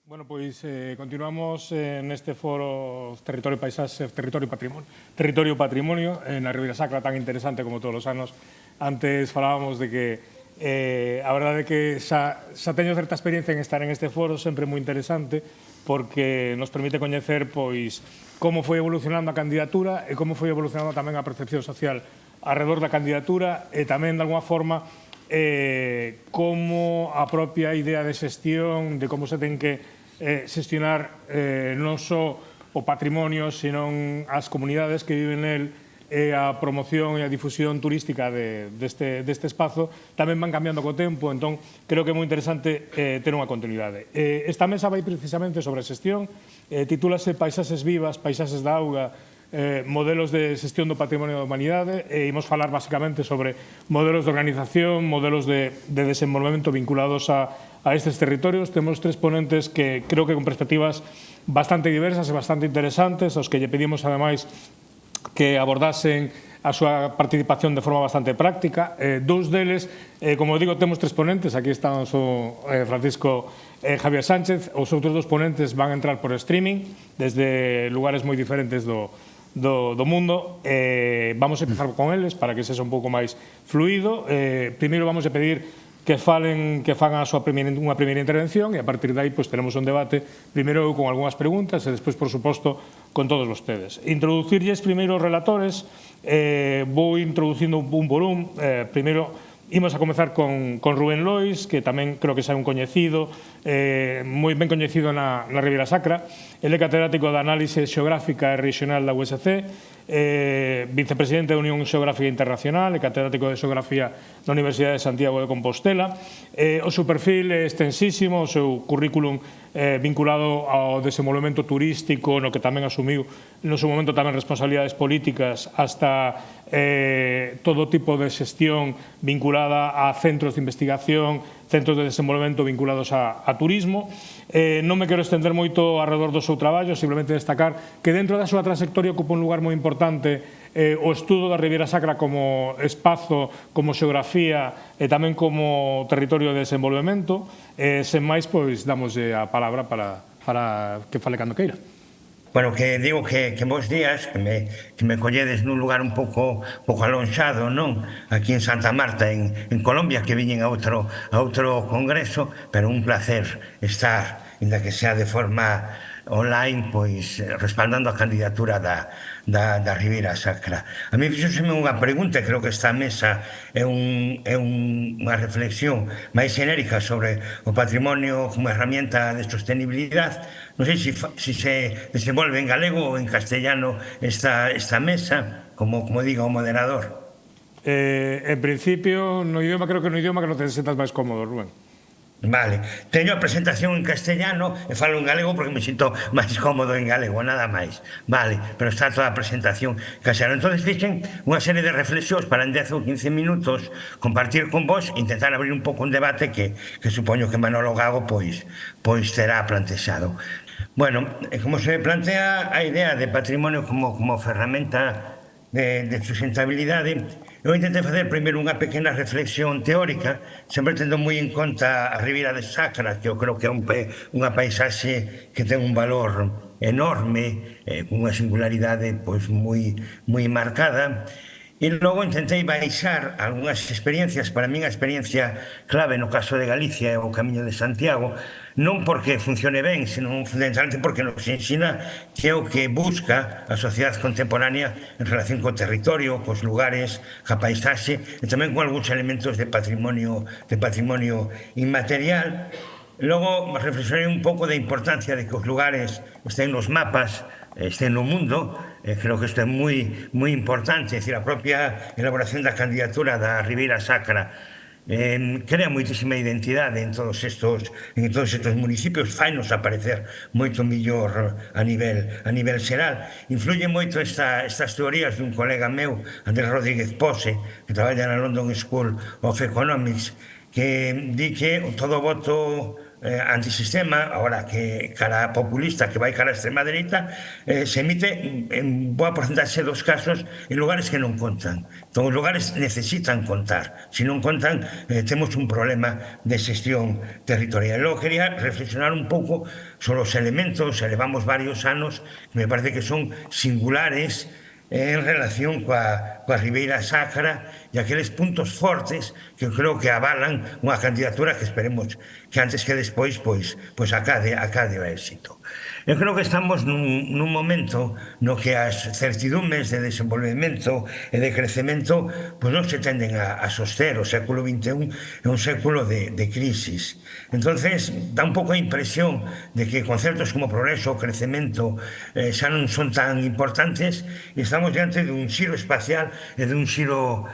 Bueno, pois continuamos neste foro Territorio Paisaxe, Territorio Patrimonio na Ribeira Sacra, tan interesante como todos os anos. Antes falábamos de que a verdade é que xa teño certa experiencia en estar en este foro, sempre moi interesante, porque nos permite coñecer pois como foi evolucionando a candidatura e como foi evolucionando tamén a percepción social alrededor da candidatura e tamén, de alguma forma, como a propia idea de xestión, de como se ten que xestionar non só o patrimonio, senón as comunidades que viven nel e a promoción e a difusión turística deste espazo tamén van cambiando co tempo, entón creo que é moi interesante ter unha continuidade. Esta mesa vai precisamente sobre a xestión, titúlase Paisaxes vivas, paisaxes da auga, modelos de xestión do patrimonio da humanidade e imos falar basicamente sobre modelos de organización, modelos de desenvolvemento vinculados a estes territorios. Temos tres ponentes que creo que con perspectivas bastante diversas e bastante interesantes, aos que lle pedimos ademais que abordasen a súa participación de forma bastante práctica. Dous deles, como digo, temos tres ponentes, aquí están o Francisco Javier Sánchez, os outros dos ponentes van a entrar por streaming desde lugares moi diferentes do mundo. Vamos a empezar con eles para que sexa un pouco máis fluido. Primeiro vamos a pedir que fagan a súa unha primeira intervención e a partir de aí teremos un debate, primeiro con algunhas preguntas e despois, por suposto, con todos vostedes. Introducirlles primeiro os relatores, vou introducindo un por un. Primeiro, imos a comezar con Rubén Lois, que tamén creo que xa é un coñecido, moi ben coñecido na Ribeira Sacra. Ele é catedrático de Análise Xeográfica e Regional da USC, vicepresidente da Unión Xeográfica Internacional e catedrático de Xeografía da Universidade de Santiago de Compostela. O seu perfil é extensísimo, o seu currículum vinculado ao desenvolvemento turístico, no que tamén asumiu no seu momento tamén responsabilidades políticas, hasta todo tipo de xestión vinculada a centros de investigación, centros de desenvolvemento vinculados a turismo. Non me quero estender moito alrededor do seu traballo, simplemente destacar que dentro da súa trayectoria ocupa un lugar moi importante o estudo da Ribeira Sacra como espazo, como xeografía e tamén como territorio de desenvolvemento. Sen máis, pois, damoslle a palabra para que fale cando queira. Bueno, que digo que bons días, que me colledes nun lugar un pouco alonxado, non? Aquí en Santa Marta, en Colombia, que viñen a outro congreso, pero un placer estar, inda que sea de forma online, pois respaldando a candidatura da Ribeira Sacra. A mí fixóseme unha pregunta, creo que esta mesa é unha reflexión máis xenérica sobre o patrimonio como herramienta de sostenibilidade. Non sei se se desenvolve en galego ou en castellano esta mesa, como diga o moderador. En principio, creo que no idioma que non te sientas máis cómodo, Rubén. Vale, teño a presentación en castellano e falo en galego porque me sinto máis cómodo en galego, nada máis. Vale, pero está toda a presentación castellano. Entón, fixen unha serie de reflexións para en 10 ou 15 minutos compartir con vos, intentar abrir un pouco un debate que supoño que Manolo Gago pois terá plantexado. Bueno, como se plantea a idea de patrimonio como ferramenta de sustentabilidade, eu intentei facer primeiro unha pequena reflexión teórica, sempre tendo moi en conta a Ribeira de Sacra, que eu creo que é unha paisaxe que ten un valor enorme, con unha singularidade pois moi marcada. E logo intentei baixar algunhas experiencias, para mí a experiencia clave no caso de Galicia é o Camiño de Santiago, non porque funcione ben, senón fundamentalmente porque nos ensina que é o que busca a sociedade contemporánea en relación co territorio, cos lugares, ca paisaxe e tamén con algúns elementos de patrimonio inmaterial. Logo reflexionei un pouco da importancia de que os lugares estén nos mapas, estén no mundo. Creo que isto é moi importante, é dicir, a propia elaboración da candidatura da Ribeira Sacra crea moitísima identidade en todos estes municipios, fainos aparecer moito millor a nivel xeral. Influye moito estas teorías dun colega meu, Andrés Rodríguez Pose, que traballa na London School of Economics, que di que todo voto antisistema, ahora que cara populista, que vai cara a extrema dereita, se emite en boa porcentaxe dos casos en lugares que non contan. Entón, os lugares necesitan contar. Se non contan, temos un problema de xestión territorial. Eu quería reflexionar un pouco sobre os elementos, levamos varios anos, que me parece que son singulares en relación coa Ribeira Sacra e aqueles puntos fortes que eu creo que avalan unha candidatura que esperemos que antes que despois pois acade o éxito. Eu creo que estamos nun momento no que as certidumes de desenvolvemento e de crecemento pois non se tenden a soster. O século XXI é un século de crisis. Entonces dá un pouco a impresión de que conceptos como progreso ou crecemento xa non son tan importantes e estamos diante dun xiro espacial e dun xiro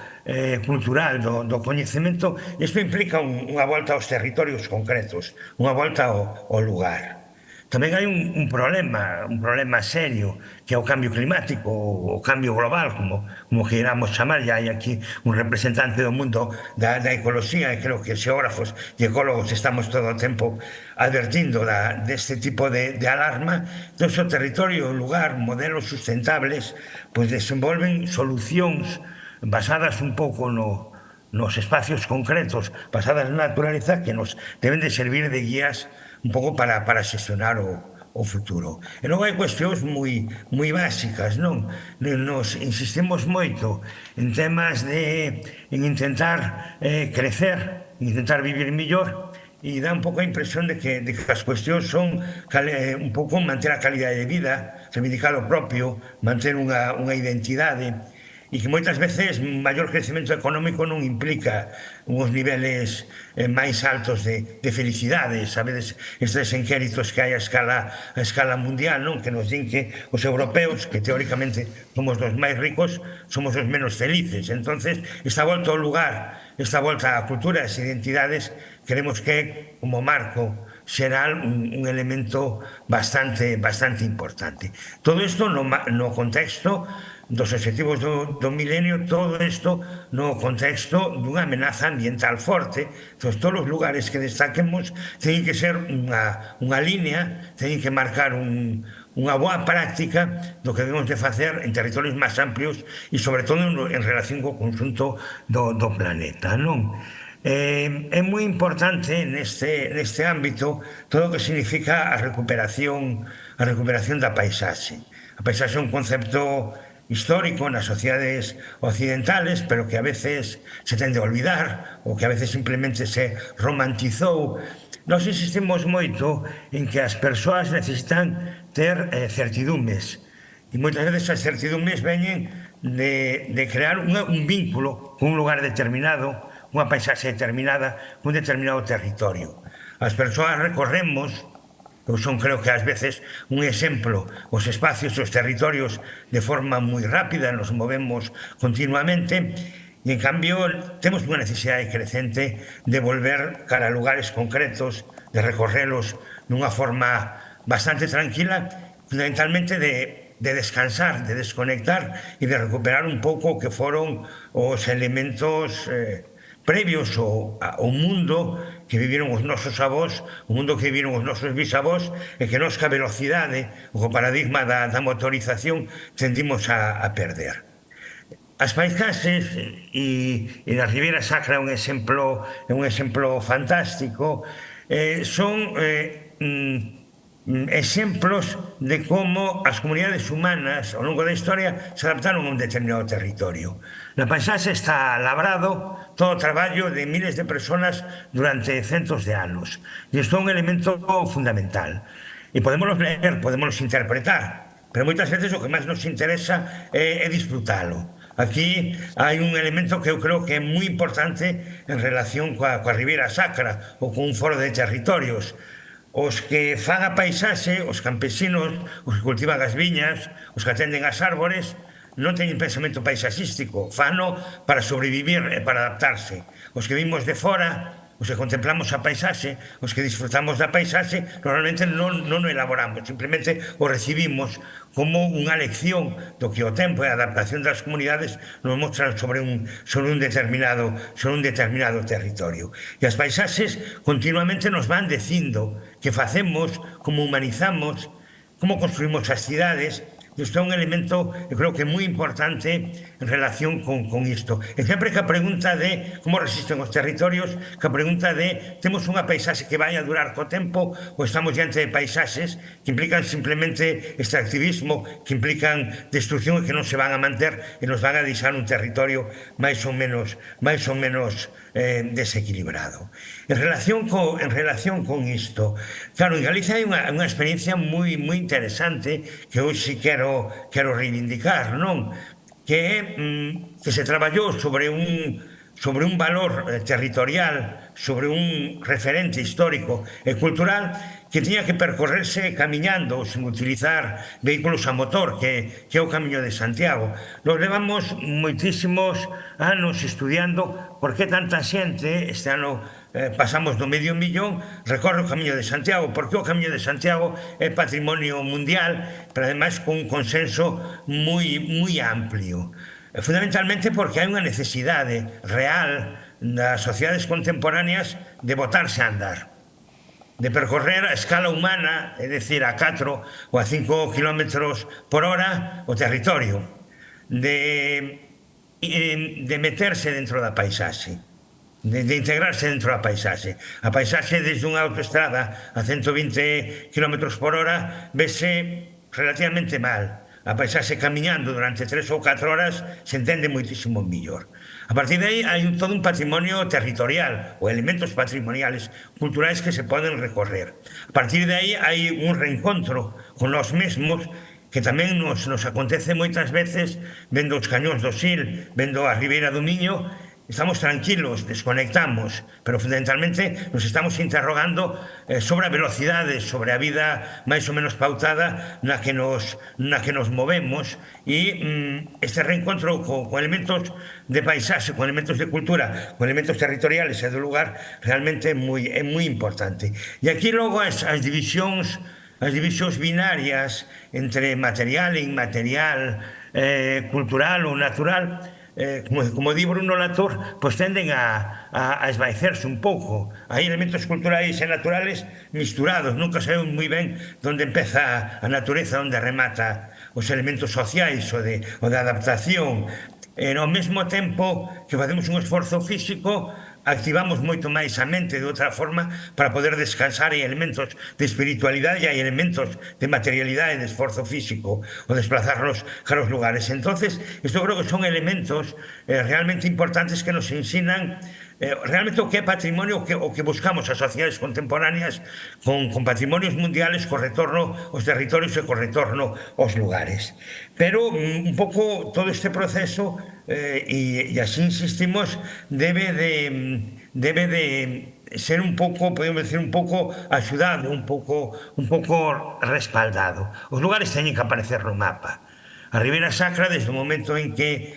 cultural do coñecemento. Isto implica unha volta aos territorios concretos, unha volta ao lugar. Tamén hai un problema serio, que é o cambio climático, o cambio global, como queiramos chamar. Ya hai aquí un representante do mundo da ecoloxía, e creo que xeógrafos e ecólogos estamos todo o tempo advertindo deste tipo de alarma. Entón, o territorio, o lugar, modelos sustentables, pois desenvolven solucións basadas un pouco nos espacios concretos, basadas na naturaleza, que nos deben de servir de guías un pouco para xestionar o futuro. E logo hai cuestións moi básicas, non? Nos insistimos moito en temas en intentar crecer, intentar vivir millor, e dá un pouco a impresión de que as cuestións son un pouco manter a calidade de vida, reivindicar o propio, manter unha identidade, e que moitas veces maior crecemento económico non implica uns niveles máis altos de felicidade. Sabedes estes inquéritos que hai a escala mundial, non? Que nos din que os europeos, que teóricamente somos os máis ricos, somos os menos felices. Entonces, esta volta ao lugar, esta volta á cultura e as identidades, queremos que, como marco xeral, un elemento bastante importante. Todo isto no contexto dos obxectivos do milenio, todo isto no contexto dunha amenaza ambiental forte. Entón, todos os lugares que destaquemos teñen que ser unha línea, teñen que marcar unha boa práctica do que debemos de facer en territorios máis amplios e, sobre todo, en relación co conjunto do planeta, non? É moi importante neste ámbito todo o que significa a recuperación da paisaxe. A paisaxe é un concepto histórico nas sociedades occidentales, pero que a veces se tende a olvidar, ou que a veces simplemente se romantizou. Nós insistimos moito en que as persoas necesitan ter certidumes, e moitas veces as certidumes veñen de crear un vínculo con un lugar determinado, unha paisaxe determinada, un determinado territorio. As persoas recorremos, eu son, creo que ás veces, un exemplo, os espacios, os territorios de forma moi rápida, nos movemos continuamente, e en cambio temos unha necesidade crecente de volver cara a lugares concretos, de recorrelos dunha forma bastante tranquila, fundamentalmente de descansar, de desconectar e de recuperar un pouco o que foron os elementos previos ao mundo que viviron os nosos avós, o mundo que viviron os nosos bisavós, e que nos, ca velocidade, o paradigma da motorización, tendimos a perder. As paisaxes, e a Ribeira Sacra é un exemplo fantástico, son exemplos de como as comunidades humanas ao longo da historia se adaptaron a un determinado territorio. Na paisaxe está labrado todo o traballo de miles de personas durante centos de anos, e isto é un elemento fundamental. E podemos ler, podemos interpretar, pero moitas veces o que máis nos interesa é disfrutalo. Aquí hai un elemento que eu creo que é moi importante en relación coa Ribeira Sacra ou con un foro de territorios. Os que fan a paisaxe, os campesinos, os que cultivan as viñas, os que atenden as árbores, non teñen pensamento paisaxístico, fano para sobrevivir e para adaptarse. Os que vimos de fora os que contemplamos a paisaxe, os que disfrutamos da paisaxe, normalmente non o elaboramos, simplemente o recibimos como unha lección do que o tempo e a adaptación das comunidades nos mostran sobre un determinado territorio. E as paisaxes continuamente nos van dicindo que facemos, como humanizamos, como construimos as cidades. Isto é un elemento, eu creo que moi importante en relación con isto. E sempre que a pregunta de como resisten os territorios, que a pregunta de temos unha paisaxe que vai a durar co tempo ou estamos diante de paisaxes que implican simplemente extractivismo, que implican destrucción e que non se van a manter e nos van a deixar un territorio máis ou menos desequilibrado. En relación con isto, claro, en Galicia hai unha experiencia moi interesante que hoxe quero reivindicar, non? Que se traballou sobre un valor territorial, sobre un referente histórico e cultural que tiña que percorrerse camiñando, sen utilizar vehículos a motor, que é o Camiño de Santiago. Nos levamos moitísimos anos estudiando por que tanta xente, este ano pasamos do 500.000, recorre o Camiño de Santiago, porque o Camiño de Santiago é patrimonio mundial, pero ademais con un consenso moi amplio. Fundamentalmente porque hai unha necesidade real das sociedades contemporáneas de botarse a andar, de percorrer a escala humana, é dicir, a 4 ou a 5 km por hora o territorio, de meterse dentro da paisaxe, de integrarse dentro da paisaxe. A paisaxe desde unha autoestrada a 120 km por hora vese relativamente mal. A paisaxe camiñando durante 3 ou 4 horas se entende moitísimo mellor. A partir de aí hai todo un patrimonio territorial ou elementos patrimoniales culturais que se poden recorrer. A partir de aí hai un reencontro con nós mesmos que tamén nos acontece moitas veces vendo os cañóns do Sil, vendo a Ribeira do Miño. Estamos tranquilos, desconectamos, pero fundamentalmente nos estamos interrogando sobre a velocidade, sobre a vida máis ou menos pautada na que nos movemos, e este reencontro con elementos de paisaxe, con elementos de cultura, con elementos territoriales e do lugar realmente é moi importante. E aquí logo as divisións binarias entre material e inmaterial, cultural ou natural, como di Bruno Latour, pues tenden a esvaecerse un pouco. Hai elementos culturais e naturales misturados, nunca sabemos moi ben onde empeza a natureza, onde remata os elementos sociais o de adaptación. Ao mesmo tempo que facemos un esforzo físico, activamos moito máis a mente de outra forma para poder descansar. Hai elementos de espiritualidade e hai elementos de materialidade, de esforzo físico, o desplazarnos cara aos lugares. Entonces, isto creo que son elementos realmente importantes que nos ensinan realmente o que é patrimonio, o que buscamos as sociedades contemporáneas con patrimonios mundiales, co retorno aos territorios e co retorno aos lugares. Pero un pouco todo este proceso, e así insistimos, debe de ser un pouco, podemos decir, un pouco axudado, un pouco respaldado. Os lugares teñen que aparecer no mapa. A Ribeira Sacra, desde o momento en que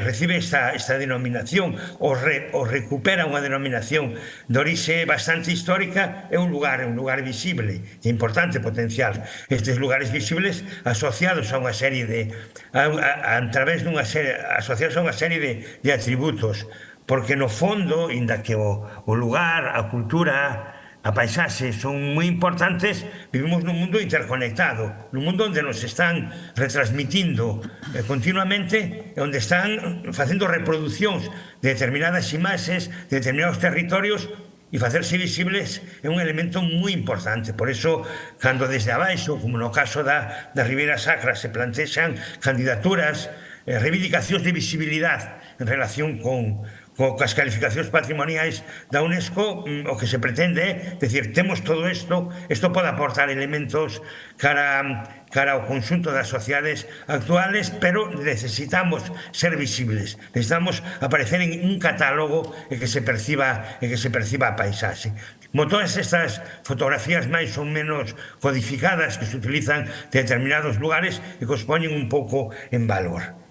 recibe esta denominación o recupera unha denominación de orixe bastante histórica, é un lugar visible e importante potencial. Estes lugares visibles asociados a unha serie asociados a unha serie de atributos, porque no fondo, inda que o lugar, a cultura, a paisaxe son moi importantes, vivimos nun mundo interconectado, nun mundo onde nos están retransmitindo continuamente, onde están facendo reproduccións de determinadas imaxes, de determinados territorios, e facerse visibles é un elemento moi importante. Por iso, cando desde abaixo, como no caso da Ribeira Sacra, se plantexan candidaturas, reivindicacións de visibilidade en relación coas calificacións patrimoniais da UNESCO, o que se pretende é decir, temos todo isto pode aportar elementos cara ao conxunto das sociedades actuales, pero necesitamos ser visibles, necesitamos aparecer en un catálogo e que se perciba a paisaxe. Como todas estas fotografías máis ou menos codificadas que se utilizan de determinados lugares e que os poñen un pouco en valor.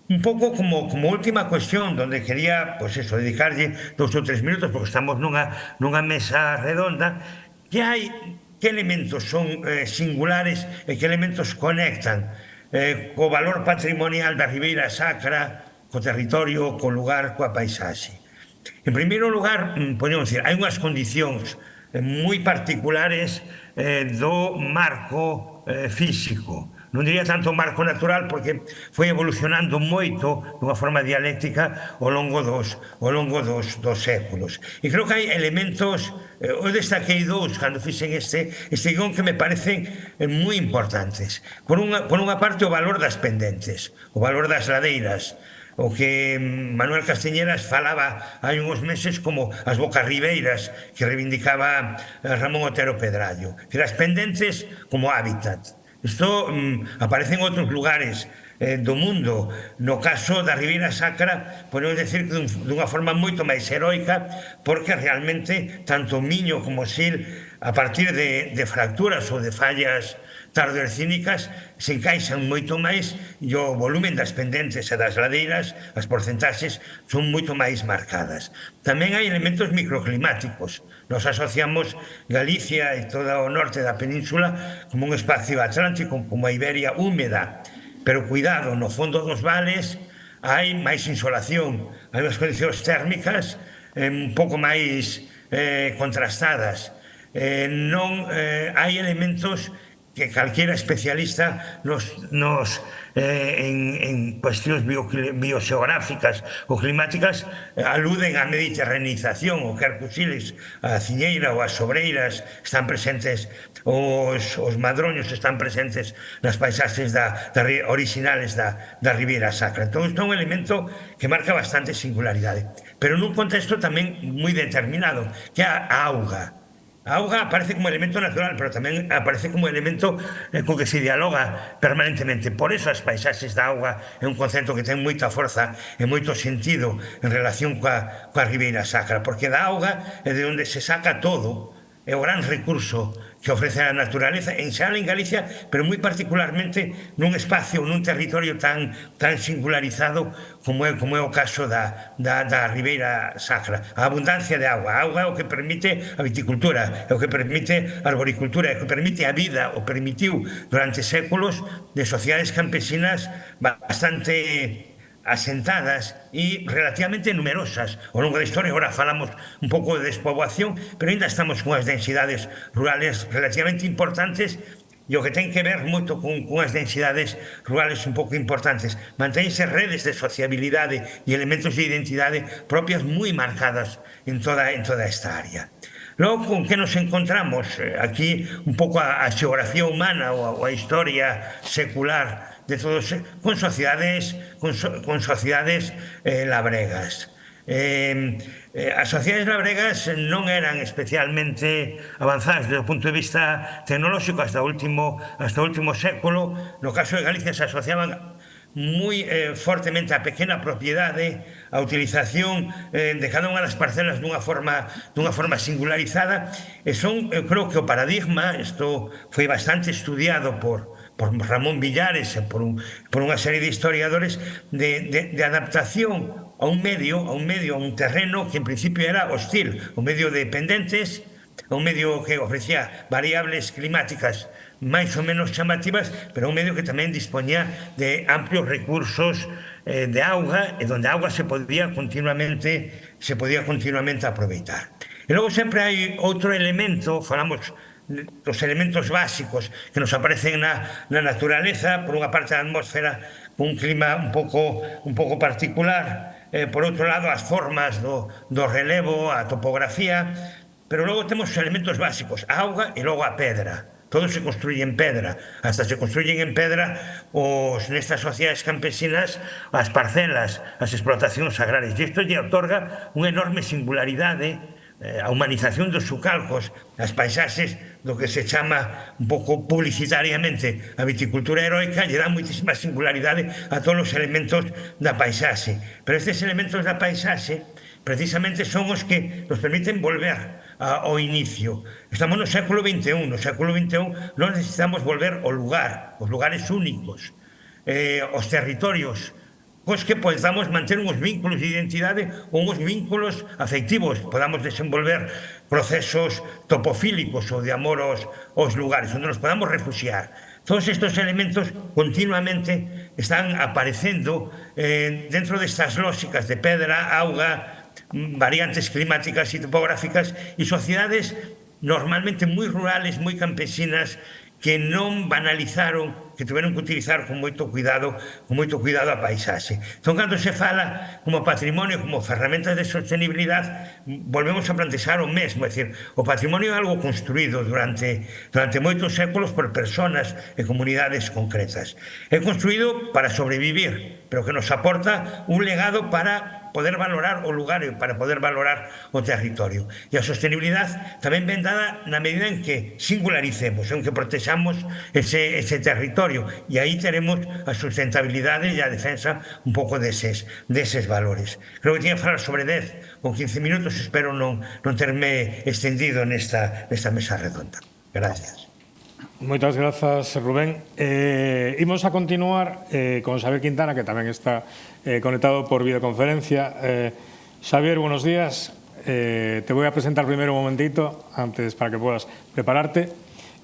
un pouco como última cuestión, donde quería, pues eso, dedicarlle 2 ou 3 minutos, porque estamos nunha mesa redonda, que elementos son singulares e que elementos conectan co valor patrimonial da Ribeira Sacra, co territorio, co lugar, coa paisaxe. En primeiro lugar, podemos decir, hai unhas condicións moi particulares do marco físico. Non diría tanto marco natural, porque foi evolucionando moito dunha forma dialéctica ao longo dos séculos. E creo que hai elementos, eu destaquei dous cando fixen este guión, que me parecen moi importantes. Por unha parte, o valor das pendentes, o valor das ladeiras, o que Manuel Castiñeras falaba hai uns meses como as bocarribeiras que reivindicaba Ramón Otero Pedrallo. As pendentes como hábitat. Isto aparece en outros lugares do mundo. No caso da Ribeira Sacra, podemos decir que dunha forma moito máis heroica, porque realmente tanto Miño como Sil, a partir de fracturas ou de fallas tardoercínicas, se encaixan moito máis, e o volumen das pendentes e das ladeiras, as porcentaxes, son moito máis marcadas. Tamén hai elementos microclimáticos. Nos asociamos Galicia e todo o norte da península como un espacio atlántico, como a Iberia húmeda, pero cuidado, no fondo dos vales hai máis insolación, hai unhas condicións térmicas un pouco máis contrastadas. Non hai elementos que calquera especialista en cuestións bioxeográficas ou climáticas aluden á mediterranización, o que Arcusiles, a Ciñeira ou as Sobreiras están presentes, os madroños están presentes nas paisaxes orixinales da Ribeira Sacra. Entón, isto é un elemento que marca bastante singularidade, pero nun contexto tamén moi determinado, que é a auga. A auga aparece como elemento natural, pero tamén aparece como elemento co que se dialoga permanentemente. Por eso as paisaxes da auga é un concepto que ten moita forza e moito sentido en relación coa Ribeira Sacra, porque da auga é de onde se saca todo, é o gran recurso que ofrece a naturaleza, en xeral en Galicia, pero moi particularmente nun espacio, nun territorio tan singularizado como é o caso da Ribeira Sacra. A abundancia de auga. A auga é o que permite a viticultura, é o que permite a arboricultura, é o que permite a vida, o permitiu durante séculos de sociedades campesinas bastante asentadas e relativamente numerosas ao longo da historia. Agora falamos un pouco de despoboación, pero ainda estamos con as densidades rurales relativamente importantes, e o que ten que ver moito con as densidades rurales un pouco importantes. Manténse redes de sociabilidade e elementos de identidade propias moi marcadas en toda esta área. Logo, con que nos encontramos? Aquí un pouco a xeografía humana ou a historia secular de todos, con sociedades labregas. As sociedades labregas non eran especialmente avanzadas desde o punto de vista tecnolóxico hasta o último século. No caso de Galicia se asociaban moi fortemente a pequena propiedade, a utilización de cada unha das parcelas dunha forma singularizada, e son, eu creo que o paradigma, isto foi bastante estudiado por Ramón Villares e por unha serie de historiadores, de adaptación a un medio, a un terreno que en principio era hostil, un medio de pendentes, un medio que ofrecía variables climáticas máis ou menos chamativas, pero un medio que tamén dispoñía de amplios recursos de auga, e donde a auga se podía continuamente aproveitar. E logo sempre hai outro elemento, falamos dos elementos básicos que nos aparecen na naturaleza. Por unha parte, a atmósfera con un clima un pouco particular, por outro lado as formas do relevo, a topografía, pero logo temos os elementos básicos, a auga e logo a pedra. Todo se construye en pedra, hasta se construyen en pedra nestas sociedades campesinas as parcelas, as explotacións agrarias, e isto lle otorga unha enorme singularidade, a humanización dos sucalcos, as paisaxes do que se chama un pouco publicitariamente a viticultura heroica, lle dá moitísima singularidade a todos os elementos da paisaxe. Pero estes elementos da paisaxe precisamente son os que nos permiten volver ao inicio. Estamos no século XXI. No século XXI non necesitamos volver ao lugar, os lugares únicos, os territorios pois que podamos manter uns vínculos de identidade ou uns vínculos afectivos, podamos desenvolver procesos topofílicos ou de amor aos lugares, onde nos podamos refugiar. Todos estos elementos continuamente están aparecendo dentro destas lógicas de pedra, auga, variantes climáticas e topográficas e sociedades normalmente moi rurales, moi campesinas, que non banalizaron, que tiveron que utilizar con moito cuidado a paisaxe. Entón, cando se fala como patrimonio, como ferramentas de sostenibilidade, volvemos a plantexar o mesmo, é dicir, o patrimonio é algo construído durante moitos séculos por persoas e comunidades concretas. É construído para sobrevivir, pero que nos aporta un legado para poder valorar o lugar e para poder valorar o territorio. E a sostenibilidade tamén ven dada na medida en que singularicemos, en que protexamos ese territorio, e aí teremos a sustentabilidade e a defensa un pouco deses valores. Creo que tiña que falar sobre 10 ou 15 minutos, espero non terme extendido nesta mesa redonda. Gracias. Moitas grazas, Rubén. Imos a continuar con Xavier Quintana, que tamén está conectado por videoconferencia. Xavier, buenos días. Te voy a presentar primero un momentito, antes para que puedas prepararte.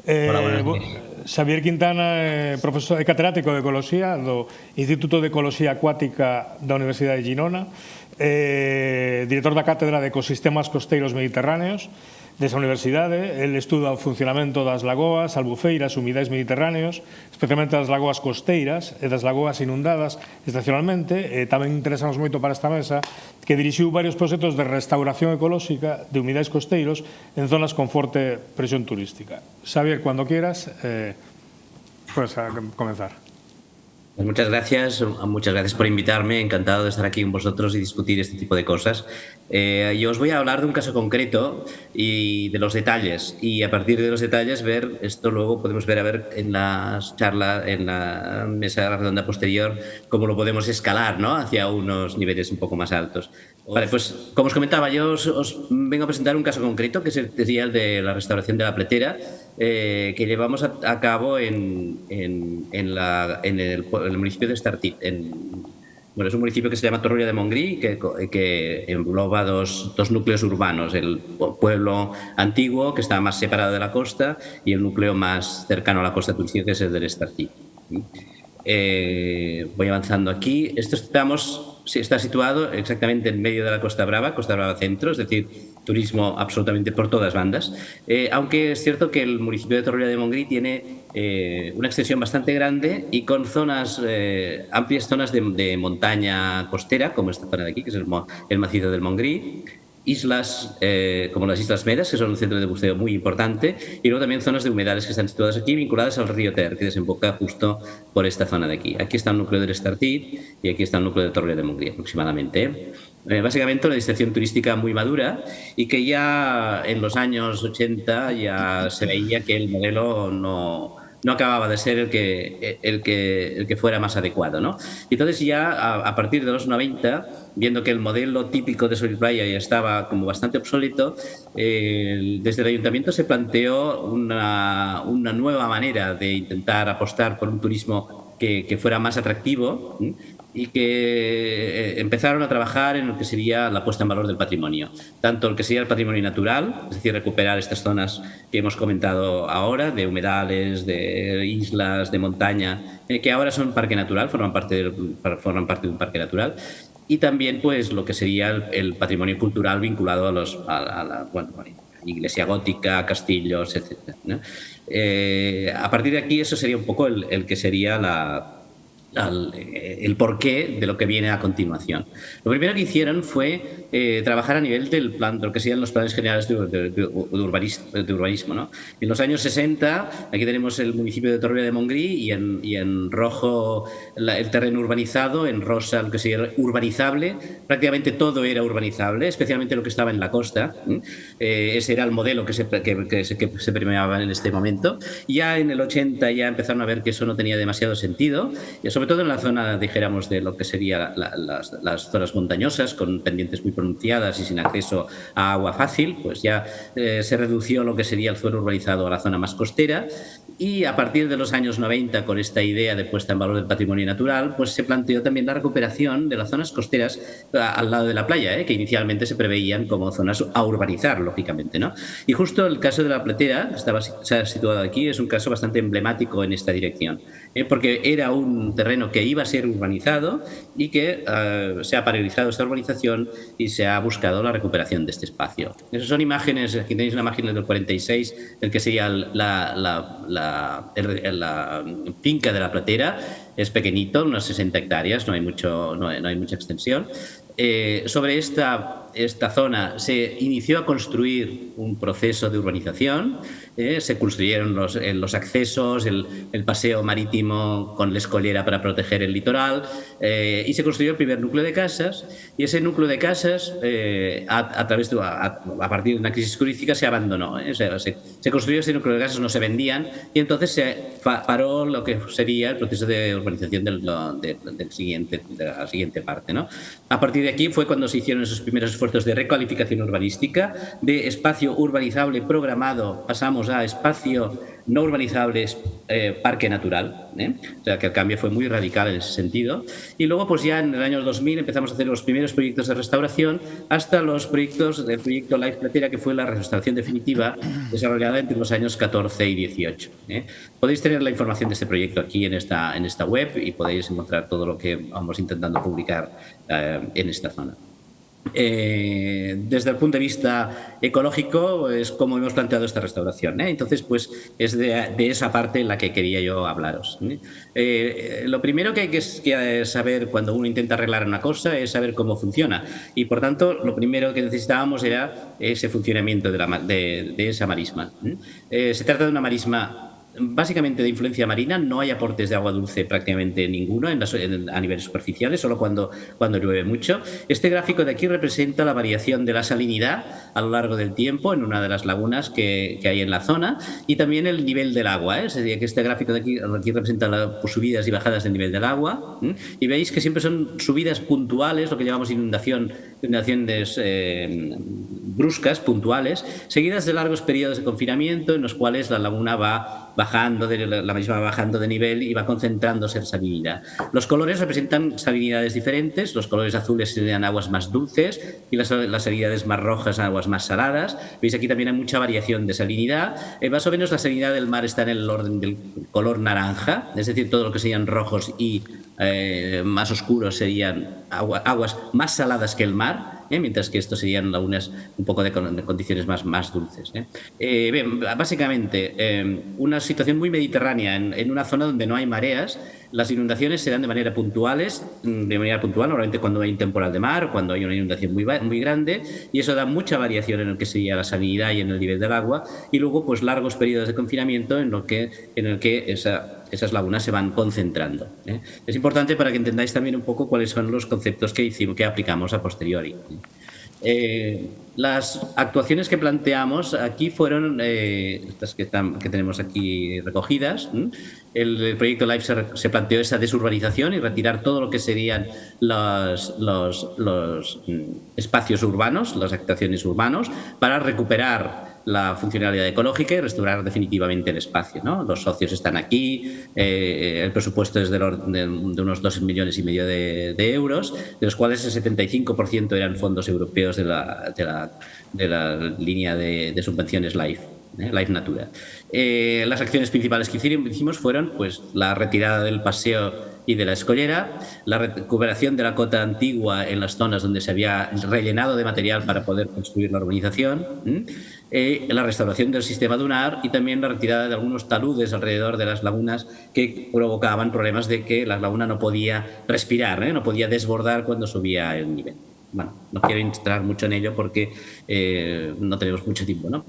Hola, buenos días. Xavier Quintana, profesor catedrático de Ecoloxía do Instituto de Ecoloxía Acuática da Universidade de Girona, director da Cátedra de Ecosistemas Costeiros Mediterráneos desa universidade. El estuda o funcionamento das lagoas, albufeiras, humidais mediterráneos, especialmente das lagoas costeiras e das lagoas inundadas estacionalmente. Tamén interesamos moito para esta mesa que dirixiu varios proxectos de restauración ecolóxica de humidais costeiros en zonas con forte presión turística. Xavier, cuando quieras, puedes comenzar. Pues muchas gracias por invitarme, encantado de estar aquí con vosotros y discutir este tipo de cosas. Yo os voy a hablar de un caso concreto y de los detalles, y a partir de los detalles ver esto, luego podemos ver en la charla, en la mesa redonda posterior, cómo lo podemos escalar, ¿no?, hacia unos niveles un poco más altos. Vale, pues como os comentaba, yo os vengo a presentar un caso concreto, que sería el de la restauración de la Pletera, que llevamos a cabo en el municipio de Estartit. Bueno, es un municipio que se llama Torroella de Montgrí, que engloba dos núcleos urbanos: el pueblo antiguo, que está más separado de la costa, y el núcleo más cercano a la costa turística, que es el del Estartit. Voy avanzando aquí. Está situado exactamente en medio de la Costa Brava Centro, es decir, turismo absolutamente por todas bandas, aunque es cierto que el municipio de Torroella de Montgrí tiene una extensión bastante grande y con amplias zonas de montaña costera, como esta zona de aquí, que es el macizo del Montgrí, islas como las Islas Medes, que son un centro de buceo muy importante, y luego también zonas de humedales que están situadas aquí, vinculadas al río Ter, que desemboca justo por esta zona de aquí. Aquí está el núcleo del Estartit y aquí está el núcleo de Torroella de Montgrí aproximadamente. Básicamente una destinación turística muy madura, y que ya en los años 80 ya se veía que el modelo no acababa de ser el que fuera más adecuado, ¿no? Y entonces ya a partir de los 90, viendo que el modelo típico de sol y playa ya estaba como bastante obsoleto, desde el ayuntamiento se planteó una nueva manera de intentar apostar por un turismo que fuera más atractivo, y que empezaron a trabajar en lo que sería la puesta en valor del patrimonio, tanto el que sería el patrimonio natural, es decir, recuperar estas zonas que hemos comentado ahora, de humedales, de islas, de montaña, que ahora son parque natural, forman parte de un parque natural, y también pues lo que sería el patrimonio cultural vinculado a la iglesia gótica, castillos, etc., ¿no? A partir de aquí, eso sería un poco el que sería el porqué de lo que viene a continuación. Lo primero que hicieron fue trabajar a nivel del plan, de lo que serían los planes generales de urbanismo, ¿no? En los años 60, aquí tenemos el municipio de Torroella de Montgrí, y en rojo el terreno urbanizado, en rosa lo que sería urbanizable. Prácticamente todo era urbanizable, especialmente lo que estaba en la costa. Ese era el modelo que se premiaba en este momento. Ya en el 80 ya empezaron a ver que eso no tenía demasiado sentido, y sobre todo en la zona, dijéramos, de lo que serían las zonas montañosas, con pendientes muy pronunciadas y sin acceso a agua fácil, pues ya se redució lo que sería el suelo urbanizado a la zona más costera, Y a partir de los años 90, con esta idea de puesta en valor del patrimonio natural, pues se planteó también la recuperación de las zonas costeras al lado de la playa, que inicialmente se preveían como zonas a urbanizar, lógicamente, ¿no? Y justo el caso de la Platera, se ha situado aquí, es un caso bastante emblemático en esta dirección, porque era un terreno que iba a ser urbanizado y que se ha paralizado esta urbanización y se ha buscado la recuperación de este espacio. Esas son imágenes, aquí tenéis una imagen del 46, el que sería la finca de la Platera. Es pequeñito, unas 60 hectáreas, no hay mucha extensión. Sobre esta zona se inició a construir un proceso de urbanización, se construyeron los accesos, el paseo marítimo con la escollera para proteger el litoral, y se construyó el primer núcleo de casas, y ese núcleo de casas, a partir de una crisis turística, se abandonó. Se construyó ese núcleo de casas, no se vendían, y entonces se paró lo que sería el proceso de urbanización de la siguiente parte, ¿no? A partir de aquí fue cuando se hicieron esos primeros esfuerzos de recalificación urbanística, de espacio urbanizable programado pasamos a espacio no urbanizable, parque natural, O sea que el cambio fue muy radical en ese sentido. Y luego pues ya en el año 2000 empezamos a hacer los primeros proyectos de restauración hasta los proyectos del proyecto Life Platera, que fue la restauración definitiva desarrollada entre los años 14 y 18. Podéis tener la información de este proyecto aquí en esta web y podéis encontrar todo lo que vamos intentando publicar en esta zona. Desde el punto de vista ecológico es como hemos planteado esta restauración, entonces pues es de esa parte en la que quería yo hablaros. Lo primero que hay que saber cuando uno intenta arreglar una cosa es saber cómo funciona, y por tanto lo primero que necesitábamos era ese funcionamiento de esa marisma. Se trata de una marisma básicamente de influencia marina, no hay aportes de agua dulce prácticamente ninguno a niveles superficiales, solo cuando llueve mucho. Este gráfico de aquí representa la variación de la salinidad a lo largo del tiempo en una de las lagunas que hay en la zona, y también el nivel del agua. Es decir, que este gráfico de aquí representa las subidas y bajadas del nivel del agua, y veis que siempre son subidas puntuales, lo que llamamos inundaciones bruscas, puntuales, seguidas de largos periodos de confinamiento en los cuales la laguna va bajando de nivel y va concentrándose en salinidad. Los colores representan salinidades diferentes. Los colores azules serían aguas más dulces y las salinidades más rojas aguas más saladas. Veis aquí también hay mucha variación de salinidad. Más o menos la salinidad del mar está en el orden del color naranja, es decir, todo lo que serían rojos y más oscuros serían aguas más saladas que el mar, mientras que estos serían lagunas un poco de condiciones más dulces. Bien, básicamente, una situación muy mediterránea en una zona donde no hay mareas. Las inundaciones se dan de manera puntual, normalmente cuando hay un temporal de mar o cuando hay una inundación muy grande, y eso da mucha variación en lo que sería la salinidad y en el nivel del agua, y luego pues largos periodos de confinamiento en el que esas lagunas se van concentrando. Es importante para que entendáis también un poco cuáles son los conceptos que aplicamos a posteriori. Las actuaciones que planteamos aquí fueron estas que tenemos aquí recogidas. El proyecto LIFE se planteó esa desurbanización y retirar todo lo que serían los espacios urbanos, las actuaciones urbanos, para recuperar la funcionalidad ecológica y restaurar definitivamente el espacio, ¿no? Los socios están aquí, el presupuesto es de unos 2,5 millones de euros, de los cuales el 75% eran fondos europeos de la línea de subvenciones LIFE. Life Natura. Las acciones principales que hicimos fueron pues, la retirada del paseo y de la escollera, la recuperación de la cota antigua en las zonas donde se había rellenado de material para poder construir la urbanización, la restauración del sistema dunar y también la retirada de algunos taludes alrededor de las lagunas que provocaban problemas de que la laguna no podía respirar, no podía desbordar cuando subía el nivel. Bueno, no quiero entrar mucho en ello porque no tenemos mucho tiempo, ¿no?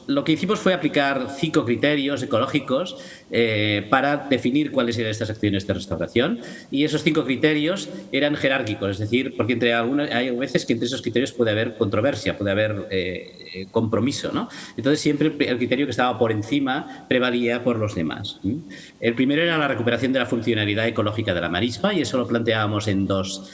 Lo que hicimos fue aplicar 5 criterios ecológicos para definir cuáles eran estas acciones de restauración, y esos 5 criterios eran jerárquicos, es decir, porque hay veces que entre esos criterios puede haber controversia, puede haber compromiso, ¿no? Entonces siempre el criterio que estaba por encima prevalía por los demás. El primero era la recuperación de la funcionalidad ecológica de la marisma, y eso lo planteábamos en dos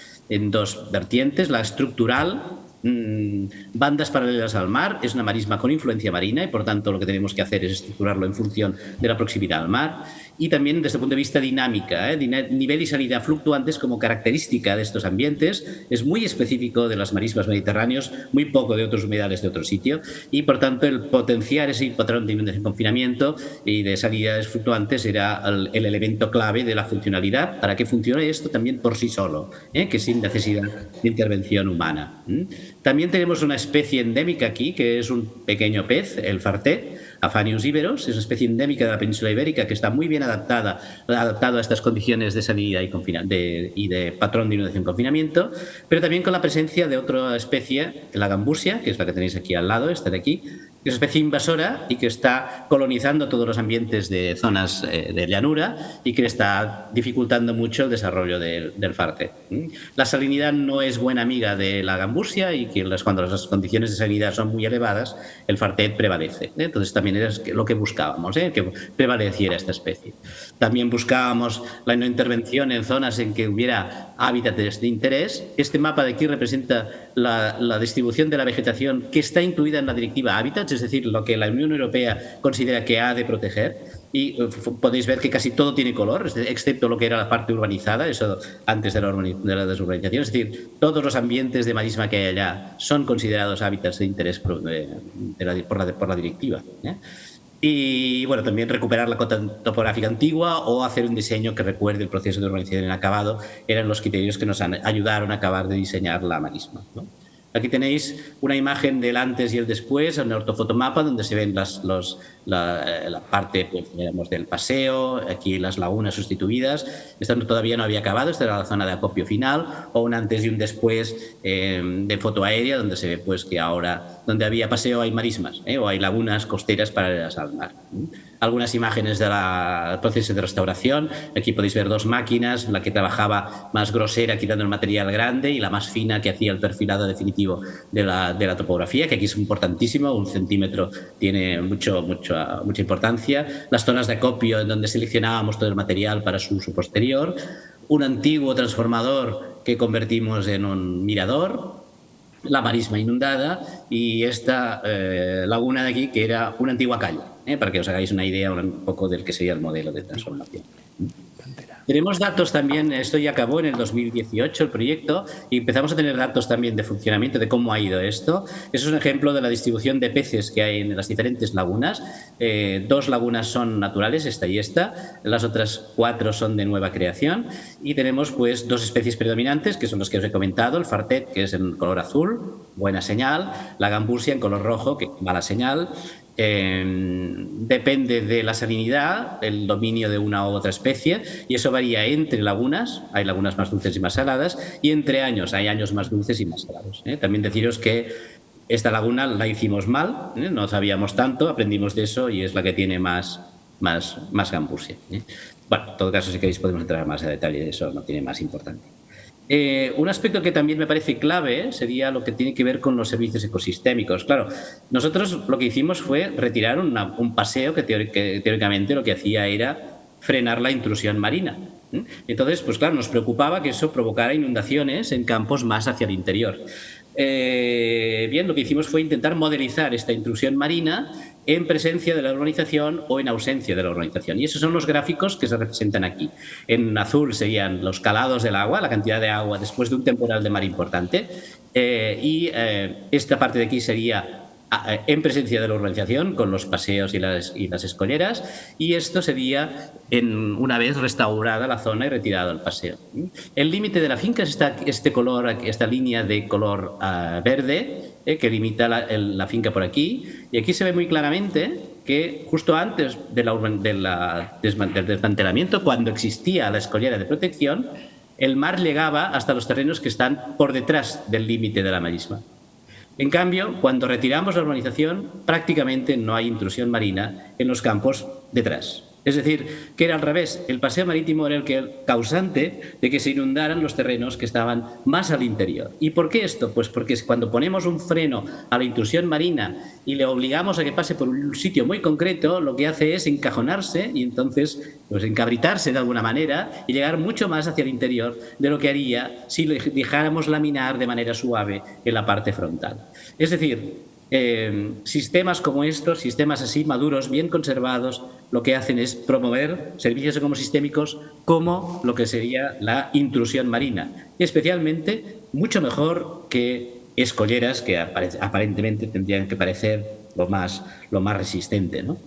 vertientes, la estructural bandas paralelas al mar, es una marisma con influencia marina y por tanto lo que tenemos que hacer es estructurarlo en función de la proximidad al mar. Y también desde el punto de vista dinámica, nivel y salida fluctuantes como característica de estos ambientes, es muy específico de las marismas mediterráneos, muy poco de otros humedales de otro sitio, y por tanto el potenciar ese patrón de inundación, confinamiento y de salidas fluctuantes era el elemento clave de la funcionalidad para que funcione esto también por sí solo, que sin necesidad de intervención humana. También tenemos una especie endémica aquí, que es un pequeño pez, el fartet, Aphanius iberos, es una especie endémica de la península ibérica que está muy bien adaptado a estas condiciones de salida y de patrón de inundación-confinamiento, pero también con la presencia de otra especie, la gambusia, que es la que tenéis aquí al lado, esta de aquí, que es una especie invasora y que está colonizando todos los ambientes de zonas de llanura y que está dificultando mucho el desarrollo del fartet. La salinidad no es buena amiga de la gambusia y que cuando las condiciones de salinidad son muy elevadas, el fartet prevalece. Entonces también era lo que buscábamos, que prevaleciera esta especie. También buscábamos la no intervención en zonas en que hubiera hábitats de interés. Este mapa de aquí representa la distribución de la vegetación que está incluida en la Directiva Hábitats, es decir, lo que la Unión Europea considera que ha de proteger. Y podéis ver que casi todo tiene color, excepto lo que era la parte urbanizada, eso antes de la desurbanización. Es decir, todos los ambientes de marisma que hay allá son considerados hábitats de interés por la directiva. Y bueno, también recuperar la cota topográfica antigua o hacer un diseño que recuerde el proceso de urbanización en acabado eran los criterios que nos ayudaron a acabar de diseñar la marisma, ¿no? Aquí tenéis una imagen del antes y el después, un ortofotomapa donde se ven la parte, pues, digamos, del paseo, aquí las lagunas sustituidas. Esta todavía no había acabado, esta era la zona de acopio final, o un antes y un después de foto aérea donde se ve pues que ahora donde había paseo hay marismas, o hay lagunas costeras paralelas al mar. Algunas imágenes del proceso de restauración. Aquí podéis ver dos máquinas, la que trabajaba más grosera quitando el material grande y la más fina que hacía el perfilado definitivo de la topografía, que aquí es importantísimo, 1 centímetro tiene mucha importancia. Las zonas de acopio en donde seleccionábamos todo el material para su uso posterior. Un antiguo transformador que convertimos en un mirador. La marisma inundada y esta laguna de aquí que era una antigua calle, para que os hagáis una idea un poco del que sería el modelo de transformación. Tenemos datos también, esto ya acabó en el 2018 el proyecto y empezamos a tener datos también de funcionamiento, de cómo ha ido esto. Eso es un ejemplo de la distribución de peces que hay en las diferentes lagunas. 2 lagunas son naturales, esta y esta, las otras 4 son de nueva creación y tenemos pues 2 especies predominantes que son las que os he comentado, el fartet que es en color azul, buena señal, la gambusia en color rojo, que mala señal. Depende de la salinidad, el dominio de una u otra especie y eso varía entre lagunas, hay lagunas más dulces y más saladas y entre años, hay años más dulces y más salados. También deciros que esta laguna la hicimos mal, no sabíamos tanto, aprendimos de eso y es la que tiene más gambusia. Bueno, en todo caso si queréis podemos entrar más a detalle, eso no tiene más importancia. Un aspecto que también me parece clave sería lo que tiene que ver con los servicios ecosistémicos. Claro, nosotros lo que hicimos fue retirar un paseo que teóricamente lo que hacía era frenar la intrusión marina. Entonces, pues claro, nos preocupaba que eso provocara inundaciones en campos más hacia el interior. Bien, lo que hicimos fue intentar modelizar esta intrusión marina en presencia de la urbanización o en ausencia de la urbanización. Y esos son los gráficos que se representan aquí. En azul serían los calados del agua, la cantidad de agua después de un temporal de mar importante. Esta parte de aquí sería en presencia de la urbanización, con los paseos y las escolleras, y esto sería una vez restaurada la zona y retirado el paseo. El límite de la finca es este color, esta línea de color verde, que limita la finca por aquí, y aquí se ve muy claramente que justo antes del desmantelamiento, cuando existía la escollera de protección, el mar llegaba hasta los terrenos que están por detrás del límite de la marisma. En cambio, cuando retiramos la urbanización, prácticamente no hay intrusión marina en los campos detrás. Es decir, que era al revés. El paseo marítimo era el causante de que se inundaran los terrenos que estaban más al interior. ¿Y por qué esto? Pues porque cuando ponemos un freno a la intrusión marina y le obligamos a que pase por un sitio muy concreto, lo que hace es encajonarse y entonces pues encabritarse de alguna manera y llegar mucho más hacia el interior de lo que haría si le dejáramos laminar de manera suave en la parte frontal. Es decir, sistemas como estos, sistemas así maduros, bien conservados, lo que hacen es promover servicios ecosistémicos como lo que sería la intrusión marina, especialmente mucho mejor que escolleras que aparentemente tendrían que parecer lo más resistente, ¿no?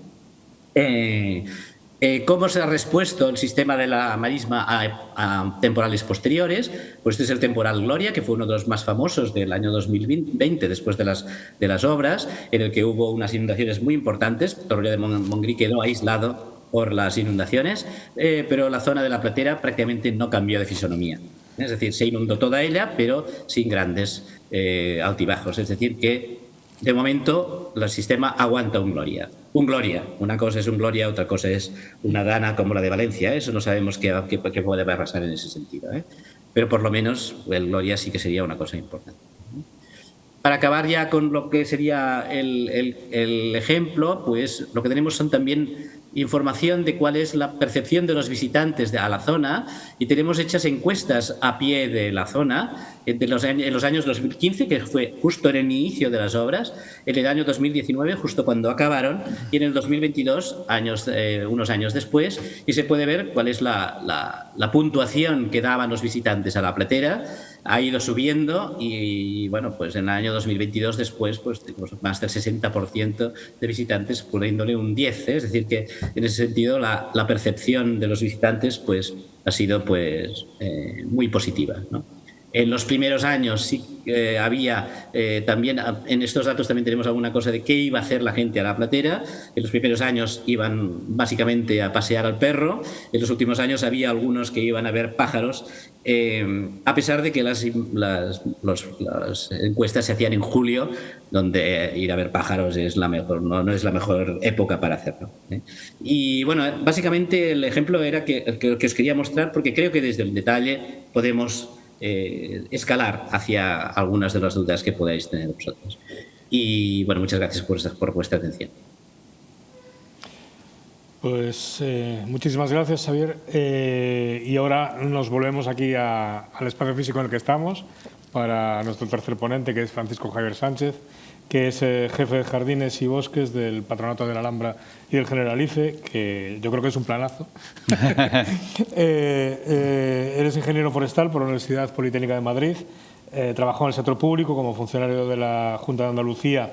¿Cómo se ha respuesto el sistema de la marisma a temporales posteriores? Pues este es el temporal Gloria, que fue uno de los más famosos del año 2020, después de las obras, en el que hubo unas inundaciones muy importantes. Torroella de Montgrí quedó aislado por las inundaciones, pero la zona de la Platera prácticamente no cambió de fisonomía. Es decir, se inundó toda ella, pero sin grandes altibajos. Es decir, que de momento el sistema aguanta un Gloria. Un Gloria. Una cosa es un Gloria, otra cosa es una Dana como la de Valencia. Eso no sabemos qué puede pasar en ese sentido. Pero por lo menos el Gloria sí que sería una cosa importante. Para acabar ya con lo que sería el ejemplo, pues lo que tenemos son también información de cuál es la percepción de los visitantes a la zona, y tenemos hechas encuestas a pie de la zona en los años 2015, que fue justo en el inicio de las obras, en el año 2019, justo cuando acabaron, y en el 2022, unos años después, y se puede ver cuál es la puntuación que daban los visitantes a la Platera. Ha ido subiendo y, bueno, pues en el año 2022 después pues tenemos más del 60% de visitantes poniéndole un 10, es decir que en ese sentido la percepción de los visitantes pues ha sido pues muy positiva, ¿no? En los primeros años sí había también, en estos datos también tenemos alguna cosa de qué iba a hacer la gente a la Platera. En los primeros años iban básicamente a pasear al perro. En los últimos años había algunos que iban a ver pájaros, a pesar de que las encuestas se hacían en julio, donde ir a ver pájaros es la mejor, no es la mejor época para hacerlo. Y bueno, básicamente el ejemplo era que os quería mostrar, porque creo que desde el detalle podemos escalar hacia algunas de las dudas que podáis tener vosotros. Y bueno, muchas gracias por vuestra atención. Pues muchísimas gracias, Xavier. Y ahora nos volvemos aquí al espacio físico en el que estamos para nuestro tercer ponente, que es Francisco Javier Sánchez, que es jefe de Jardines y Bosques del Patronato de la Alhambra y del Generalife, que yo creo que es un planazo. Eres ingeniero forestal por la Universidad Politécnica de Madrid, trabajó en el sector público como funcionario de la Junta de Andalucía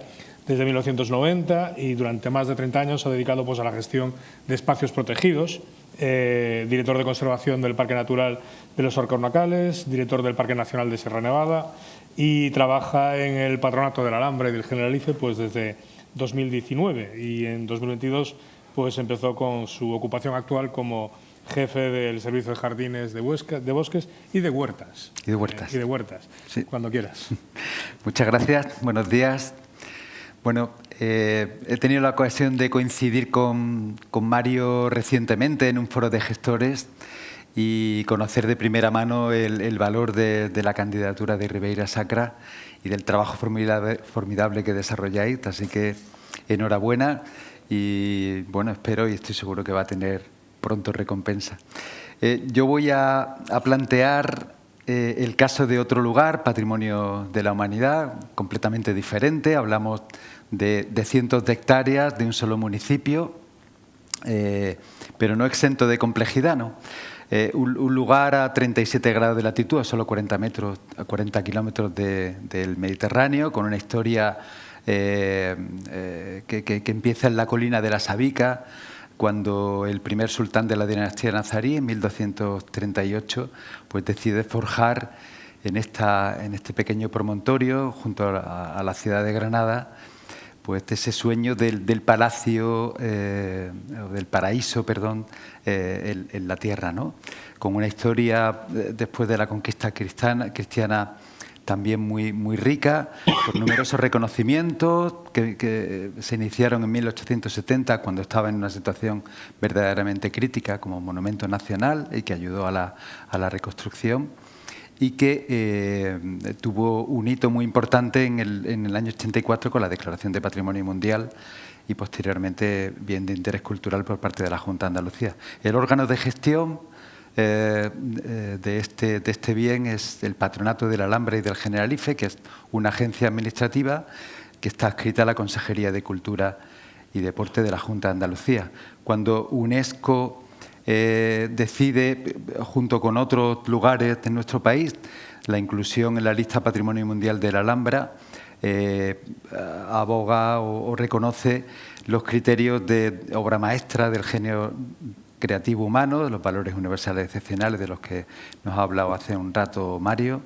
desde 1990 y durante más de 30 años se ha dedicado pues, a la gestión de espacios protegidos, director de conservación del Parque Natural de los Orcornacales, director del Parque Nacional de Sierra Nevada, y trabaja en el Patronato de la Alhambra y del Generalife pues, desde 2019, y en 2022 pues, empezó con su ocupación actual como jefe del Servicio de Jardines de Bosques y de Huertas. Y de Huertas. Y de Huertas, sí. Cuando quieras. Muchas gracias, buenos días. Bueno, he tenido la ocasión de coincidir con Mario recientemente en un foro de gestores y conocer de primera mano el valor de la candidatura de Ribeira Sacra y del trabajo formidable que desarrolláis. Así que enhorabuena y bueno, espero y estoy seguro que va a tener pronto recompensa. Yo voy a plantear el caso de otro lugar, patrimonio de la humanidad, completamente diferente. Hablamos de cientos de hectáreas de un solo municipio, pero no exento de complejidad, ¿no? Un lugar a 37 grados de latitud, a solo 40 kilómetros del Mediterráneo, con una historia que empieza en la colina de la Sabica, cuando el primer sultán de la dinastía nazarí, en 1238, pues decide forjar en este pequeño promontorio, junto a la ciudad de Granada, pues ese sueño del palacio, del paraíso, perdón, en la tierra, ¿no? Con una historia, después de la conquista cristiana, también muy rica, por numerosos reconocimientos que se iniciaron en 1870, cuando estaba en una situación verdaderamente crítica como monumento nacional y que ayudó a la reconstrucción, y que tuvo un hito muy importante en el año 84 con la Declaración de Patrimonio Mundial y posteriormente bien de interés cultural por parte de la Junta de Andalucía. El órgano de gestión de este bien es el Patronato de la Alhambra y del Generalife, que es una agencia administrativa que está adscrita a la Consejería de Cultura y Deporte de la Junta de Andalucía. Cuando UNESCO decide, junto con otros lugares de nuestro país, la inclusión en la lista Patrimonio Mundial de la Alhambra, aboga o reconoce los criterios de obra maestra del genio creativo humano, de los valores universales excepcionales de los que nos ha hablado hace un rato Mario,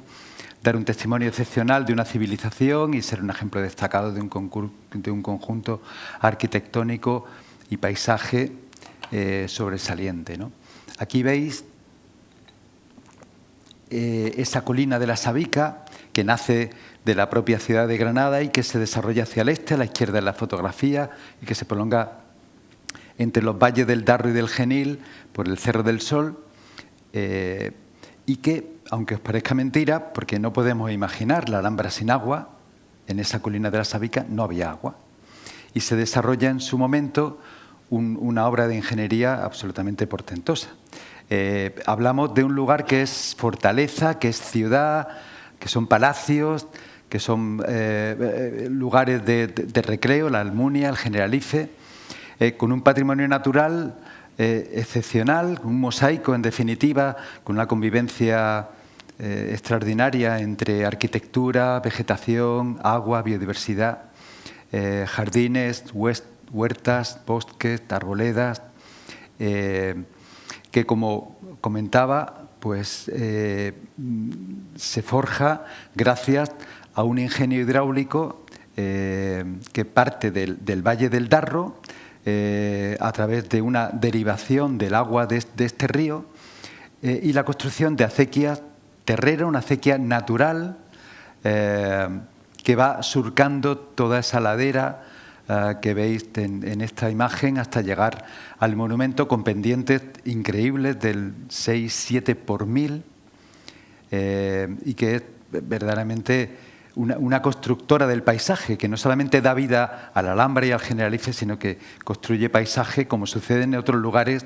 dar un testimonio excepcional de una civilización y ser un ejemplo destacado de un conjunto arquitectónico y paisaje sobresaliente, ¿no? Aquí veis esa colina de la Sabica, que nace de la propia ciudad de Granada y que se desarrolla hacia el este, a la izquierda en la fotografía, y que se prolonga entre los valles del Darro y del Genil por el Cerro del Sol, y que, aunque os parezca mentira, porque no podemos imaginar la Alhambra sin agua, en esa colina de la Sabica no había agua, y se desarrolla en su momento una obra de ingeniería absolutamente portentosa. Hablamos de un lugar que es fortaleza, que es ciudad, que son palacios, que son lugares de recreo, la Almunia, el Generalife, con un patrimonio natural excepcional, un mosaico en definitiva, con una convivencia extraordinaria entre arquitectura, vegetación, agua, biodiversidad, jardines, huertas, bosques, arboledas, que, como comentaba, pues se forja gracias a un ingenio hidráulico que parte del Valle del Darro, a través de una derivación del agua de este río, y la construcción de acequias terrera, una acequia natural que va surcando toda esa ladera que veis en esta imagen hasta llegar al monumento, con pendientes increíbles del 6-7 por 1000, y que es verdaderamente una constructora del paisaje, que no solamente da vida a la Alhambra y al Generalife, sino que construye paisaje, como sucede en otros lugares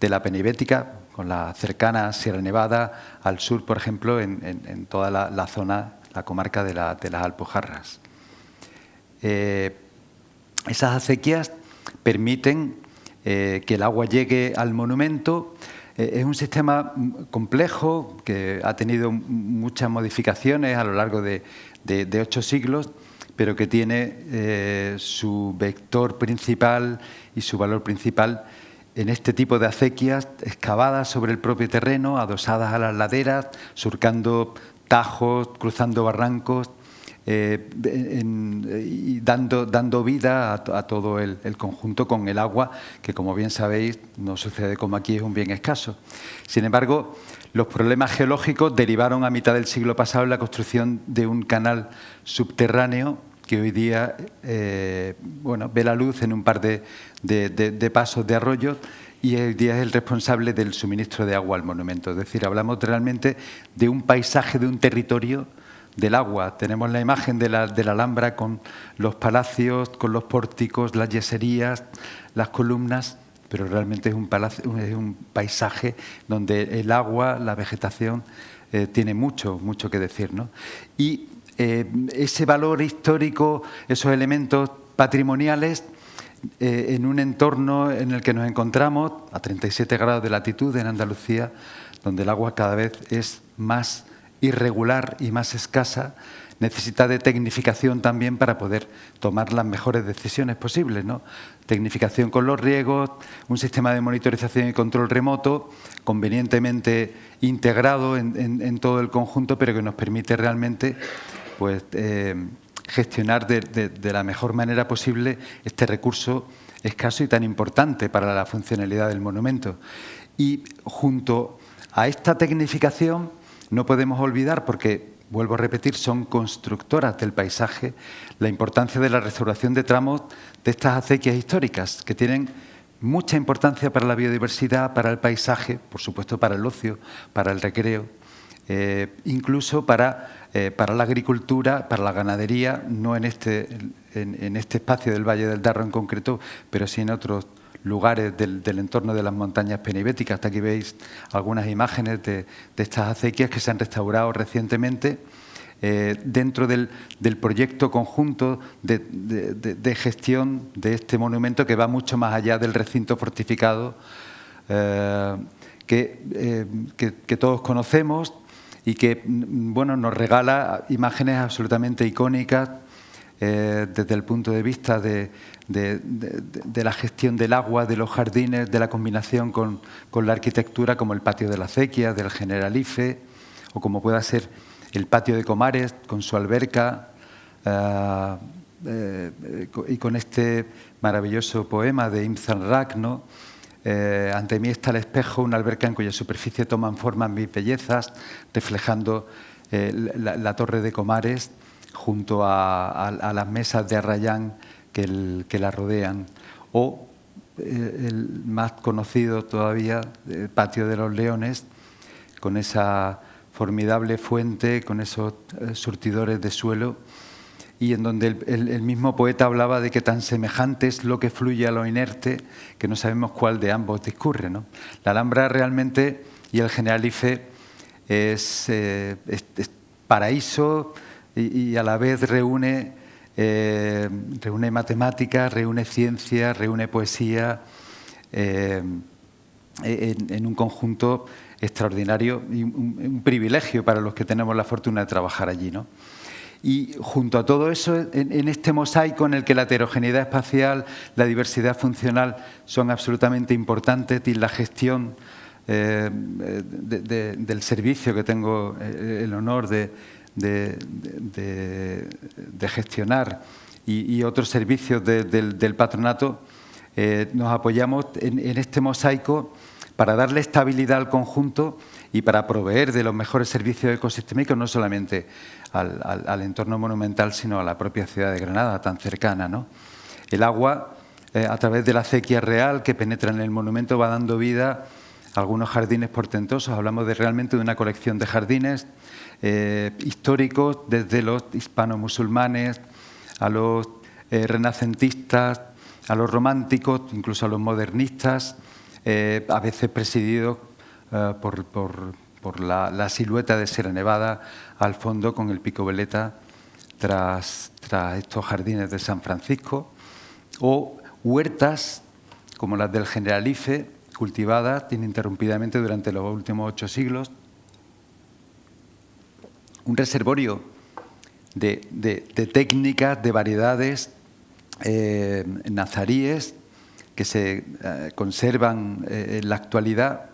de la Penibética, con la cercana Sierra Nevada, al sur, por ejemplo, en toda la zona, la comarca de las Alpujarras. Esas acequias permiten que el agua llegue al monumento. Es un sistema complejo que ha tenido muchas modificaciones a lo largo de 8 siglos, pero que tiene su vector principal y su valor principal en este tipo de acequias excavadas sobre el propio terreno, adosadas a las laderas, surcando tajos, cruzando barrancos, y dando vida a todo el conjunto con el agua, que, como bien sabéis, no sucede como aquí, es un bien escaso. Sin embargo, los problemas geológicos derivaron a mitad del siglo pasado en la construcción de un canal subterráneo que hoy día ve la luz en un par de pasos de arroyos, y hoy día es el responsable del suministro de agua al monumento. Es decir, hablamos realmente de un paisaje, de un territorio del agua. Tenemos la imagen de la Alhambra con los palacios, con los pórticos, las yeserías, las columnas, pero realmente es un paisaje donde el agua, la vegetación, tiene mucho que decir, ¿no? Y ese valor histórico, esos elementos patrimoniales, en un entorno en el que nos encontramos a 37 grados de latitud en Andalucía, donde el agua cada vez es más irregular y más escasa, necesita de tecnificación también para poder tomar las mejores decisiones posibles, ¿no? Tecnificación con los riegos, un sistema de monitorización y control remoto convenientemente integrado en todo el conjunto, pero que nos permite realmente pues, gestionar de la mejor manera posible este recurso escaso y tan importante para la funcionalidad del monumento. Y junto a esta tecnificación no podemos olvidar, porque vuelvo a repetir, son constructoras del paisaje, la importancia de la restauración de tramos de estas acequias históricas, que tienen mucha importancia para la biodiversidad, para el paisaje, por supuesto para el ocio, para el recreo, incluso para la agricultura, para la ganadería, no en este espacio del Valle del Darro en concreto, pero sí en otros lugares del entorno de las montañas penibéticas. Hasta aquí veis algunas imágenes de estas acequias que se han restaurado recientemente dentro del proyecto conjunto de gestión de este monumento, que va mucho más allá del recinto fortificado que todos conocemos y que, bueno, nos regala imágenes absolutamente icónicas desde el punto de vista de la gestión del agua, de los jardines, de la combinación con la arquitectura, como el patio de la acequia, del Generalife, o como pueda ser el patio de Comares con su alberca, y con este maravilloso poema de Ibn Zanraq, ¿no? Ante mí está el espejo, una alberca en cuya superficie toman forma mis bellezas, reflejando la torre de Comares junto a las mesas de Arrayán que la rodean. O el más conocido todavía, el patio de los Leones, con esa formidable fuente, con esos surtidores de suelo, y en donde el mismo poeta hablaba de que tan semejante es lo que fluye a lo inerte, que no sabemos cuál de ambos discurre, ¿no? La Alhambra realmente, y el Generalife, es paraíso y a la vez reúne matemáticas, reúne ciencia, reúne poesía, en un conjunto extraordinario y un privilegio para los que tenemos la fortuna de trabajar allí, ¿no? Y junto a todo eso, en este mosaico en el que la heterogeneidad espacial, la diversidad funcional son absolutamente importantes, y la gestión del servicio que tengo el honor de gestionar, y otros servicios del patronato, nos apoyamos en este mosaico para darle estabilidad al conjunto y para proveer de los mejores servicios ecosistémicos, no solamente al entorno monumental, sino a la propia ciudad de Granada, tan cercana, ¿no? El agua, a través de la acequia real que penetra en el monumento, va dando vida a algunos jardines portentosos. Hablamos realmente de una colección de jardines históricos, desde los hispano-musulmanes a los renacentistas, a los románticos, incluso a los modernistas, a veces presididos por la silueta de Sierra Nevada al fondo, con el Pico Veleta tras estos jardines de San Francisco, o huertas como las del Generalife, cultivadas ininterrumpidamente durante los últimos 8 siglos. Un reservorio de técnicas, de variedades nazaríes que se conservan en la actualidad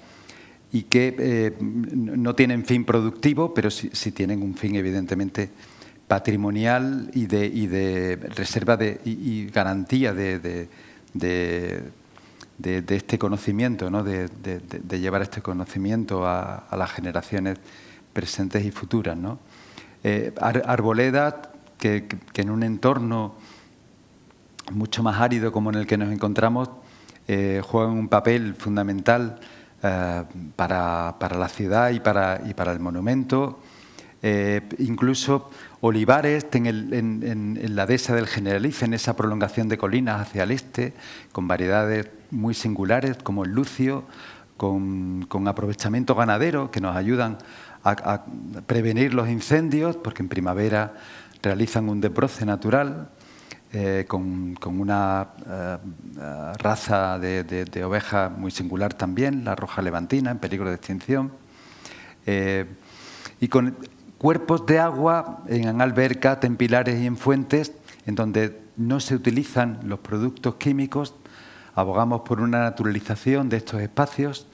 y que no tienen fin productivo, pero sí tienen un fin evidentemente patrimonial y de reserva y garantía de este conocimiento, ¿no? de llevar este conocimiento a las generaciones presentes y futuras, ¿no? Arboledas que en un entorno mucho más árido como en el que nos encontramos juegan un papel fundamental para la ciudad y para el monumento. Incluso olivares en la dehesa del Generalife, en esa prolongación de colinas hacia el este, con variedades muy singulares como el lucio, con aprovechamiento ganadero, que nos ayudan a prevenir los incendios, porque en primavera realizan un desbroce natural, con una raza de oveja muy singular también, la roja levantina, en peligro de extinción, y con cuerpos de agua en albercas, en pilares y en fuentes, en donde no se utilizan los productos químicos. Abogamos por una naturalización de estos espacios,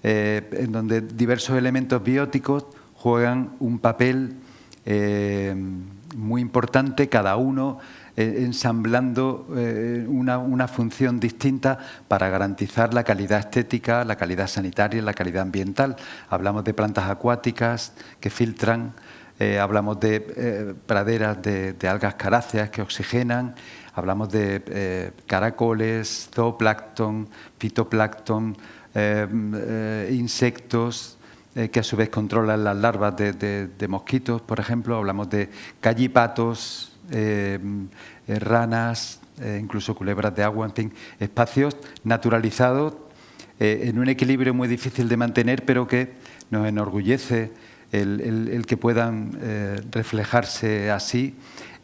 en donde diversos elementos bióticos juegan un papel muy importante, cada uno ensamblando una función distinta para garantizar la calidad estética, la calidad sanitaria y la calidad ambiental. Hablamos de plantas acuáticas que filtran hablamos de praderas de algas caráceas que oxigenan, hablamos de caracoles, zooplancton, fitoplancton, insectos que a su vez controlan las larvas de mosquitos, por ejemplo. Hablamos de gallipatos, ranas, incluso culebras de agua, en fin, espacios naturalizados en un equilibrio muy difícil de mantener, pero que nos enorgullece el que puedan reflejarse así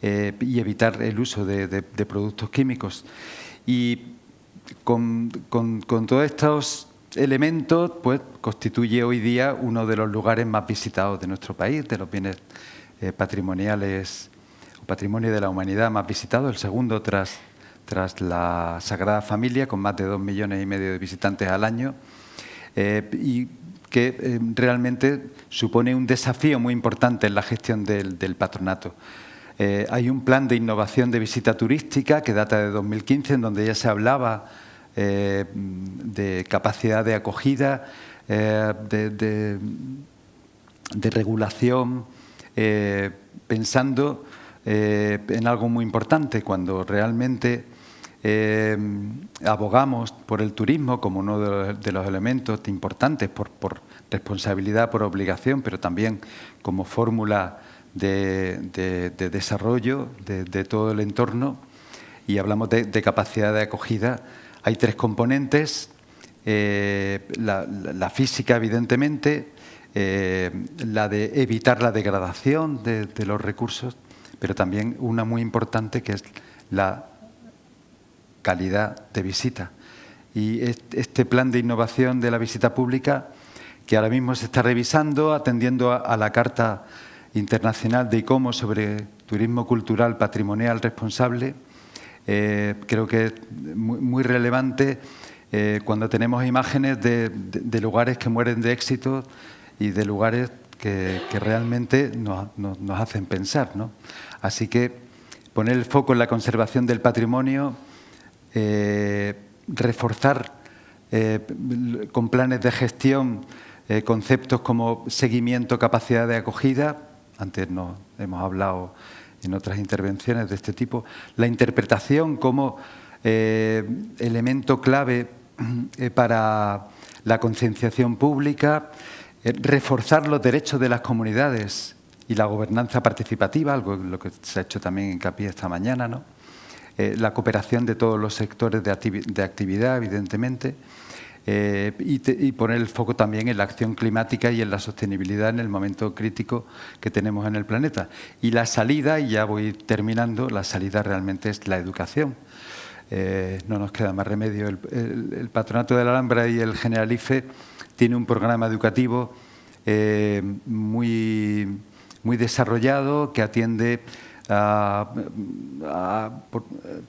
y evitar el uso de productos químicos. Y con todos estos elementos, pues constituye hoy día uno de los lugares más visitados de nuestro país, de los bienes patrimoniales o patrimonio de la humanidad más visitados, el segundo tras la Sagrada Familia, con más de 2,5 millones de visitantes al año, y que realmente supone un desafío muy importante en la gestión del patronato. Hay un plan de innovación de visita turística que data de 2015, en donde ya se hablaba de capacidad de acogida, de regulación, pensando en algo muy importante, cuando realmente abogamos por el turismo como uno de los elementos importantes por responsabilidad, por obligación, pero también como fórmula de desarrollo de todo el entorno, y hablamos de capacidad de acogida. Hay 3 componentes: la física, evidentemente, la de evitar la degradación de los recursos, pero también una muy importante, que es la calidad de visita. Y este plan de innovación de la visita pública, que ahora mismo se está revisando, atendiendo a la Carta Internacional de ICOMOS sobre turismo cultural patrimonial responsable, creo que es muy relevante cuando tenemos imágenes de lugares que mueren de éxito y de lugares que realmente nos hacen pensar, ¿no? Así que poner el foco en la conservación del patrimonio, reforzar con planes de gestión conceptos como seguimiento, capacidad de acogida. Antes hemos hablado en otras intervenciones de este tipo. La interpretación como elemento clave para la concienciación pública, reforzar los derechos de las comunidades y la gobernanza participativa, algo en lo que se ha hecho también hincapié esta mañana, ¿no? La cooperación de todos los sectores de actividad, evidentemente, y poner el foco también en la acción climática y en la sostenibilidad en el momento crítico que tenemos en el planeta. Y la salida, y ya voy terminando, la salida realmente es la educación. No nos queda más remedio. El Patronato de la Alhambra y el Generalife tiene un programa educativo muy desarrollado, que atiende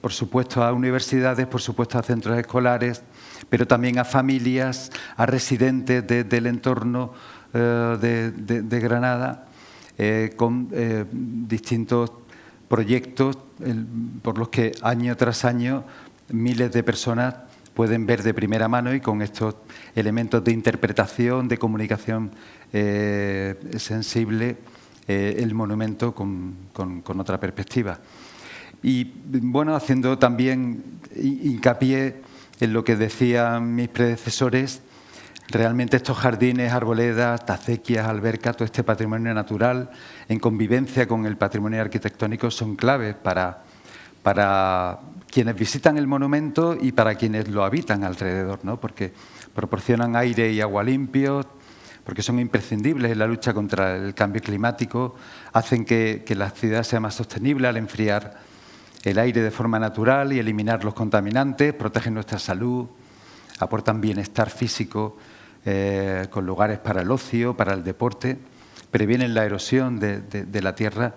por supuesto a universidades, por supuesto a centros escolares, pero también a familias, a residentes del entorno de Granada, con distintos proyectos por los que año tras año miles de personas pueden ver de primera mano, y con estos elementos de interpretación, de comunicación sensible, el monumento con otra perspectiva. Y bueno, haciendo también hincapié en lo que decían mis predecesores, realmente estos jardines, arboledas, acequias, albercas, todo este patrimonio natural, en convivencia con el patrimonio arquitectónico, son claves para quienes visitan el monumento y para quienes lo habitan alrededor, ¿no? Porque proporcionan aire y agua limpios, porque son imprescindibles en la lucha contra el cambio climático, hacen que la ciudad sea más sostenible al enfriar el aire de forma natural y eliminar los contaminantes, protegen nuestra salud, aportan bienestar físico con lugares para el ocio, para el deporte, previenen la erosión de la tierra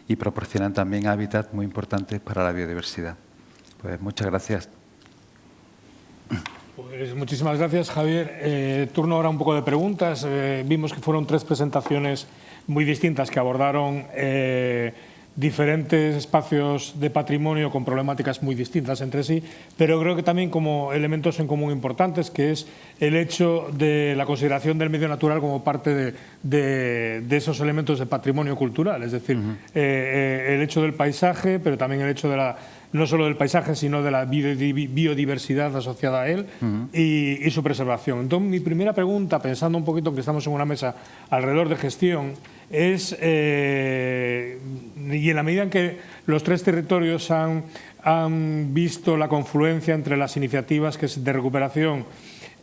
y proporcionan también hábitats muy importantes para la biodiversidad. Pues muchas gracias. Pues muchísimas gracias, Javier. Turno ahora un poco de preguntas. Vimos que fueron 3 presentaciones muy distintas que abordaron diferentes espacios de patrimonio con problemáticas muy distintas entre sí, pero creo que también como elementos en común importantes, que es el hecho de la consideración del medio natural como parte de esos elementos de patrimonio cultural, es decir, el hecho del paisaje, pero también el hecho de no solo del paisaje, sino de la biodiversidad asociada a él y su preservación. Entonces, mi primera pregunta, pensando un poquito que estamos en una mesa alrededor de gestión, es, y en la medida en que los tres territorios han visto la confluencia entre las iniciativas de recuperación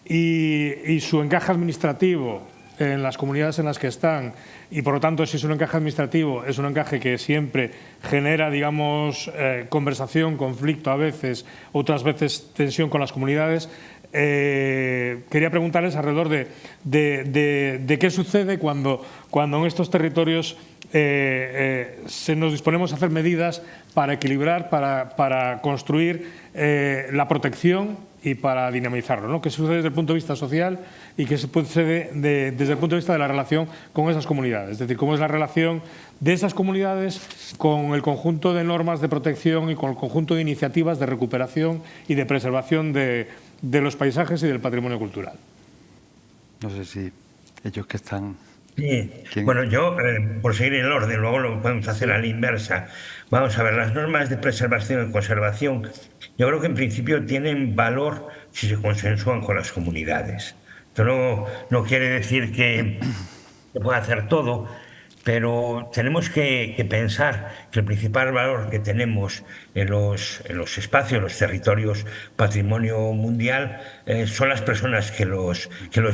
y su encaje administrativo en las comunidades en las que están, y por lo tanto, si es un encaje administrativo, es un encaje que siempre genera, digamos, conversación, conflicto a veces, otras veces tensión con las comunidades. Quería preguntarles alrededor de qué sucede cuando en estos territorios nos disponemos a hacer medidas para equilibrar, para construir la protección y para dinamizarlo, ¿no? ¿Qué sucede desde el punto de vista social y qué sucede desde el punto de vista de la relación con esas comunidades? Es decir, cómo es la relación de esas comunidades con el conjunto de normas de protección y con el conjunto de iniciativas de recuperación y de preservación de los paisajes y del patrimonio cultural. No sé si ellos que están... Sí. Bueno, yo, por seguir el orden, luego lo podemos hacer a la inversa. Vamos a ver, las normas de preservación y conservación, yo creo que en principio tienen valor si se consensúan con las comunidades. Esto no quiere decir que se pueda hacer todo, pero tenemos que pensar que el principal valor que tenemos en los espacios, los territorios patrimonio mundial, son las personas que los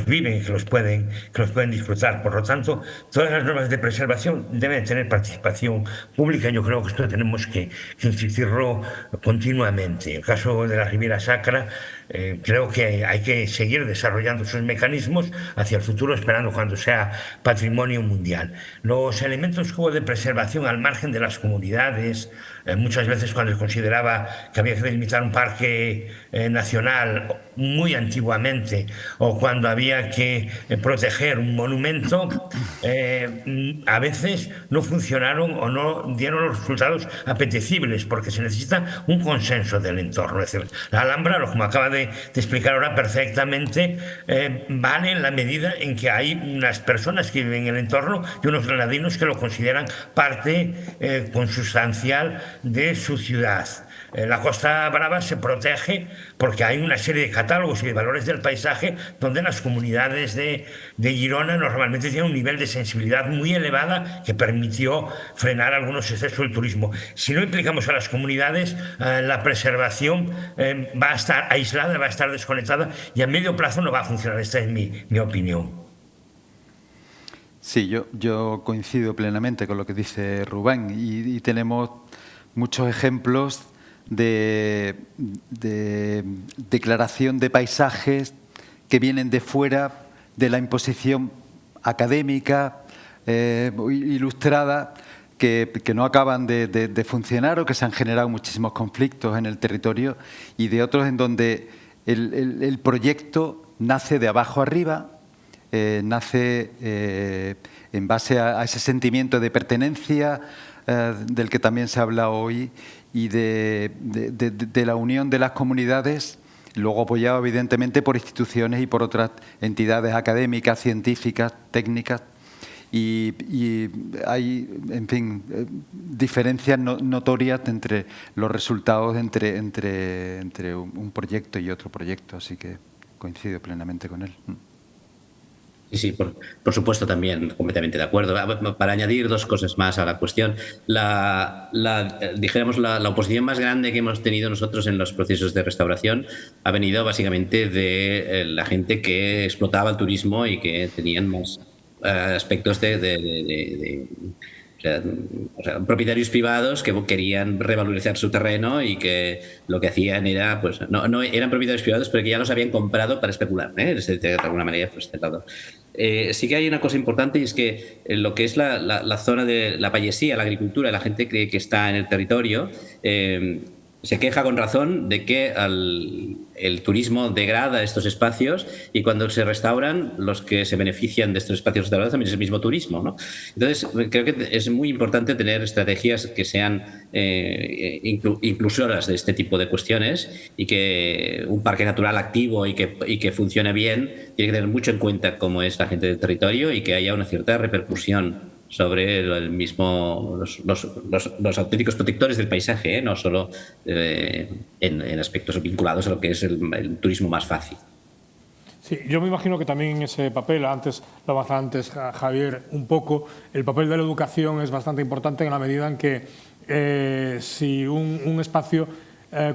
viven, que los pueden disfrutar. Por lo tanto, todas las normas de preservación deben tener participación pública. Yo creo que esto tenemos que insistirlo continuamente. En el caso de la Riviera Sacra, creo que hay que seguir desarrollando sus mecanismos hacia el futuro, esperando cuando sea patrimonio mundial. Los elementos que hubo de preservación al margen de las comunidades, muchas veces cuando se consideraba que había que delimitar un parque nacional muy antiguamente, o cuando había que proteger un monumento, a veces no funcionaron o no dieron los resultados apetecibles, porque se necesita un consenso del entorno. Es decir, la Alhambra, como acaba de explicar ahora perfectamente, vale en la medida en que hay unas personas que viven en el entorno y unos granadinos que lo consideran parte consustancial de su ciudad. La Costa Brava se protege porque hay una serie de catálogos y de valores del paisaje donde las comunidades de Girona normalmente tienen un nivel de sensibilidad muy elevada que permitió frenar algunos excesos del turismo. Si no implicamos a las comunidades, la preservación va a estar aislada, va a estar desconectada y a medio plazo no va a funcionar. Esta es mi opinión. Sí, yo coincido plenamente con lo que dice Rubén y tenemos muchos ejemplos de declaración de paisajes que vienen de fuera de la imposición académica, ilustrada, que no acaban de funcionar o que se han generado muchísimos conflictos en el territorio, y de otros en donde el proyecto nace de abajo arriba, nace en base a ese sentimiento de pertenencia del que también se habla hoy, y de la unión de las comunidades, luego apoyado evidentemente por instituciones y por otras entidades académicas, científicas, técnicas, y hay, en fin, diferencias notorias entre los resultados entre un proyecto y otro proyecto, así que coincido plenamente con él. Sí, por supuesto, también completamente de acuerdo. Para añadir dos cosas más a la cuestión, dijéramos, la oposición más grande que hemos tenido nosotros en los procesos de restauración ha venido básicamente de la gente que explotaba el turismo y que tenían más aspectos o sea, propietarios privados que querían revalorizar su terreno y que lo que hacían era, pues, no eran propietarios privados, pero que ya los habían comprado para especular, de alguna manera, pues, sí que hay una cosa importante, y es que lo que es la zona de la payesía, la agricultura, la gente que está en el territorio, se queja con razón de que el turismo degrada estos espacios y cuando se restauran, los que se benefician de estos espacios restaurados también es el mismo turismo, ¿no? Entonces, creo que es muy importante tener estrategias que sean inclusoras de este tipo de cuestiones, y que un parque natural activo y que funcione bien tiene que tener mucho en cuenta cómo es la gente del territorio y que haya una cierta repercusión sobre el mismo, los auténticos protectores del paisaje, no solo en aspectos vinculados a lo que es el turismo más fácil. Sí, yo me imagino que también en ese papel, lo avanzaba antes Javier un poco, el papel de la educación es bastante importante en la medida en que si un espacio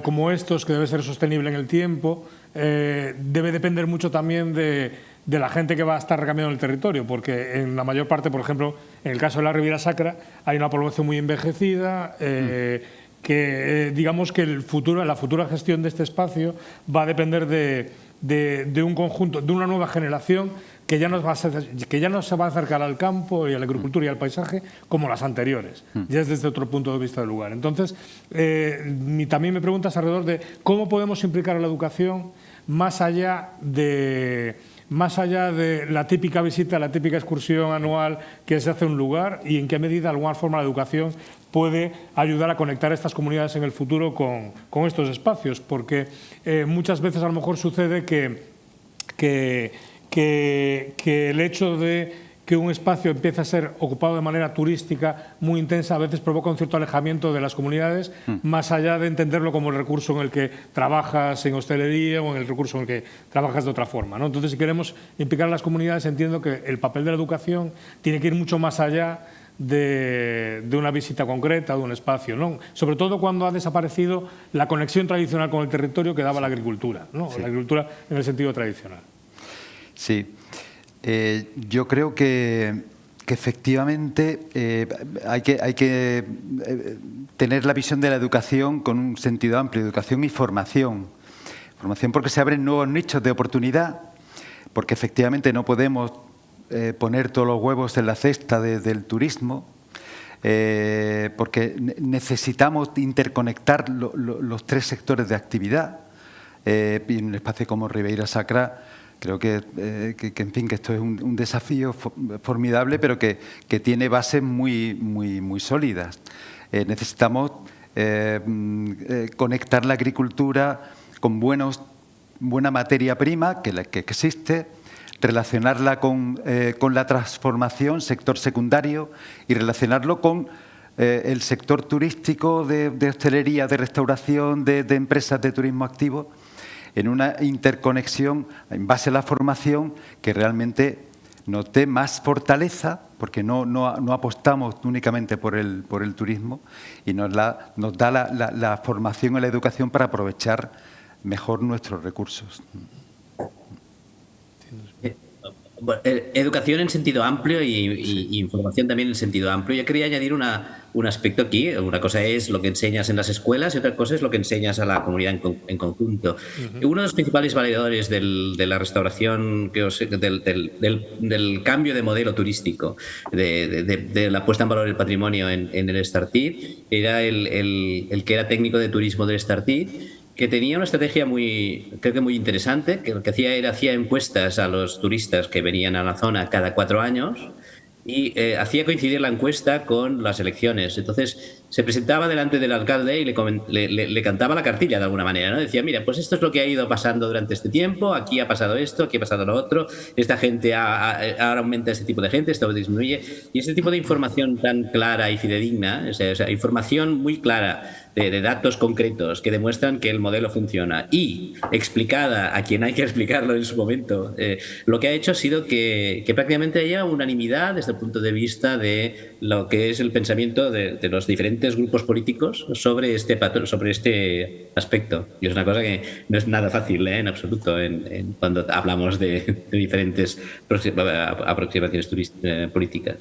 como estos, que debe ser sostenible en el tiempo, debe depender mucho también de la gente que va a estar recambiando el territorio, porque en la mayor parte, por ejemplo, en el caso de la Riviera Sacra, hay una población muy envejecida, que digamos que la futura gestión de este espacio va a depender de un conjunto, de una nueva generación que ya no se va a acercar al campo y a la agricultura y al paisaje como las anteriores, ya es desde otro punto de vista del lugar. Entonces, también me preguntas alrededor de cómo podemos implicar a la educación más allá de la típica visita, la típica excursión anual que se hace a un lugar, y en qué medida, de alguna forma, la educación puede ayudar a conectar a estas comunidades en el futuro con estos espacios, porque muchas veces a lo mejor sucede que el hecho de que un espacio empiece a ser ocupado de manera turística muy intensa a veces provoca un cierto alejamiento de las comunidades, más allá de entenderlo como el recurso en el que trabajas en hostelería o en el recurso en el que trabajas de otra forma, ¿no? Entonces, si queremos implicar a las comunidades, entiendo que el papel de la educación tiene que ir mucho más allá de una visita concreta, de un espacio, ¿no? Sobre todo cuando ha desaparecido la conexión tradicional con el territorio que daba la agricultura, ¿no? Sí. La agricultura en el sentido tradicional. Sí. Yo creo que efectivamente hay que tener la visión de la educación con un sentido amplio, educación y formación. Formación porque se abren nuevos nichos de oportunidad, porque efectivamente no podemos poner todos los huevos en la cesta del turismo, porque necesitamos interconectar los tres sectores de actividad. Y en un espacio como Ribeira Sacra, creo que en fin, que esto es un desafío formidable, pero que tiene bases muy sólidas. Necesitamos conectar la agricultura con buena materia prima que existe, relacionarla con la transformación, sector secundario, y relacionarlo con el sector turístico de hostelería, de restauración, de empresas de turismo activo, en una interconexión en base a la formación que realmente nos dé más fortaleza, porque no apostamos únicamente por el turismo, y nos da la formación y la educación para aprovechar mejor nuestros recursos. Educación en sentido amplio y información también en sentido amplio. Yo quería añadir un aspecto aquí. Una cosa es lo que enseñas en las escuelas y otra cosa es lo que enseñas a la comunidad en conjunto. Uno de los principales validadores de la restauración, del cambio de modelo turístico, de la puesta en valor del patrimonio en el Estartit, era el que era técnico de turismo del Estartit, que tenía una estrategia creo que muy interesante, que lo que hacía encuestas a los turistas que venían a la zona cada 4 años y hacía coincidir la encuesta con las elecciones. Entonces se presentaba delante del alcalde y le cantaba la cartilla de alguna manera, ¿no? Decía, mira, pues esto es lo que ha ido pasando durante este tiempo, aquí ha pasado esto, aquí ha pasado lo otro, esta gente ahora aumenta este tipo de gente, esto disminuye. Y ese tipo de información tan clara y fidedigna, o sea, información muy clara de datos concretos que demuestran que el modelo funciona y explicada a quien hay que explicarlo en su momento, lo que ha hecho ha sido que prácticamente haya unanimidad desde el punto de vista de lo que es el pensamiento de los diferentes grupos políticos sobre este aspecto. Y es una cosa que no es nada fácil, en absoluto, cuando hablamos de diferentes aproximaciones políticas.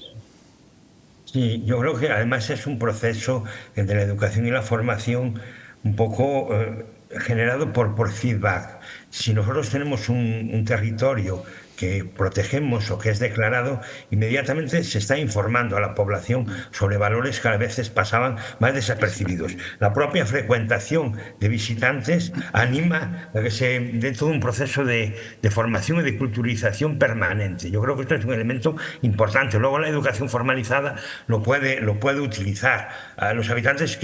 Sí, yo creo que además es un proceso de la educación y la formación un poco generado por feedback. Si nosotros tenemos un territorio que protegemos o que es declarado, inmediatamente se está informando a la población sobre valores que a veces pasaban más desapercibidos. La propia frecuentación de visitantes anima a que se dé todo un proceso de formación y de culturización permanente. Yo creo que esto es un elemento importante. Luego la educación formalizada lo puede utilizar. A los habitantes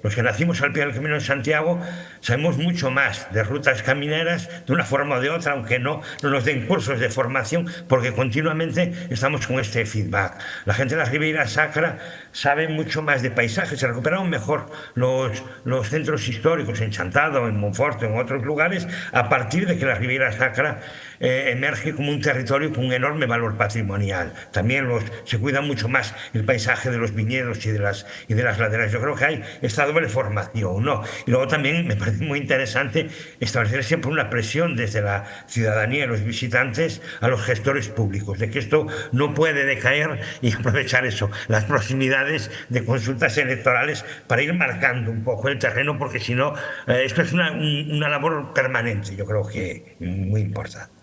los que nacimos al pie del Camino de Santiago sabemos mucho más de rutas camineras de una forma o de otra, aunque no nos den cursos de formación, porque continuamente estamos con este feedback. La gente de la Ribeira Sacra sabe mucho más de paisajes, se recuperaron mejor los centros históricos en Chantada o en Monforte o en otros lugares a partir de que la Ribeira Sacra emerge como un territorio con un enorme valor patrimonial. También se cuida mucho más el paisaje de los viñedos y de las laderas. Yo creo que hay esta doble formación, ¿no? Y luego también me parece muy interesante establecer siempre una presión desde la ciudadanía y los visitantes a los gestores públicos, de que esto no puede decaer, y aprovechar eso, las proximidades de consultas electorales para ir marcando un poco el terreno, porque si no, esto es una labor permanente, yo creo que muy importante.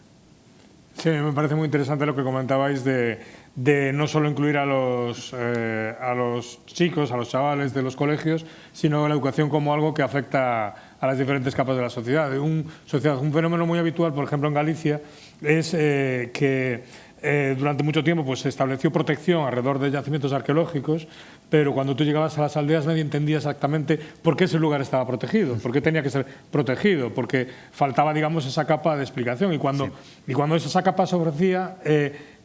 Sí, me parece muy interesante lo que comentabais de no solo incluir a los chicos, a los chavales de los colegios, sino la educación como algo que afecta a las diferentes capas de la sociedad. Un fenómeno muy habitual, por ejemplo, en Galicia, es que durante mucho tiempo pues, se estableció protección alrededor de yacimientos arqueológicos, pero cuando tú llegabas a las aldeas nadie entendía exactamente por qué ese lugar estaba protegido, por qué tenía que ser protegido, porque faltaba, digamos, esa capa de explicación. Y cuando esa capa se ofrecía,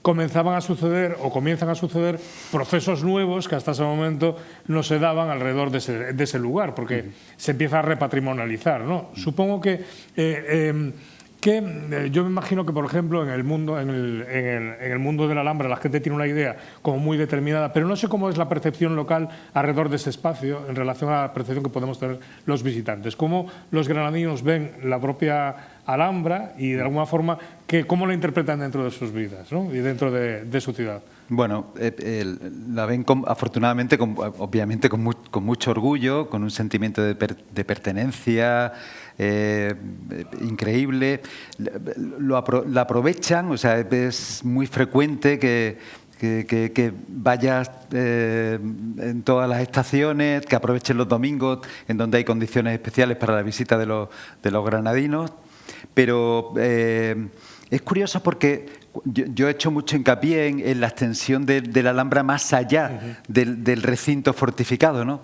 comienzan a suceder procesos nuevos que hasta ese momento no se daban alrededor de ese lugar, porque se empieza a repatrimonializar, ¿no? Supongo que yo me imagino que, por ejemplo, en el mundo de la Alhambra la gente tiene una idea como muy determinada, pero no sé cómo es la percepción local alrededor de ese espacio en relación a la percepción que podemos tener los visitantes. ¿Cómo los granadinos ven la propia Alhambra y, de alguna forma, cómo la interpretan dentro de sus vidas, ¿no? Y dentro de su ciudad? Bueno, la ven afortunadamente, obviamente con mucho orgullo, con un sentimiento de pertenencia increíble. La aprovechan, o sea, es muy frecuente que vayas en todas las estaciones, que aprovechen los domingos en donde hay condiciones especiales para la visita de los granadinos. Pero es curioso porque yo he hecho mucho hincapié en la extensión de la Alhambra más allá del recinto fortificado, ¿no?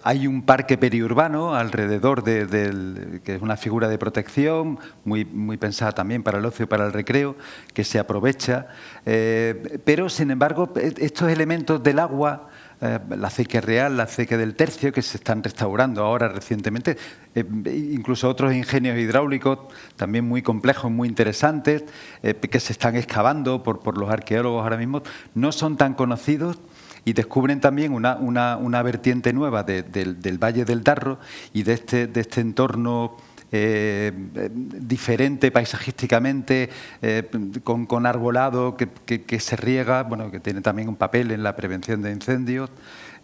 Hay un parque periurbano alrededor que es una figura de protección muy pensada también para el ocio y para el recreo, que se aprovecha, pero sin embargo estos elementos del agua, la acequia real, la acequia del Tercio, que se están restaurando ahora recientemente, incluso otros ingenios hidráulicos también muy complejos, muy interesantes, que se están excavando por los arqueólogos ahora mismo, no son tan conocidos. Y descubren también una vertiente nueva del Valle del Darro y de este entorno diferente paisajísticamente, con arbolado que se riega, bueno, que tiene también un papel en la prevención de incendios,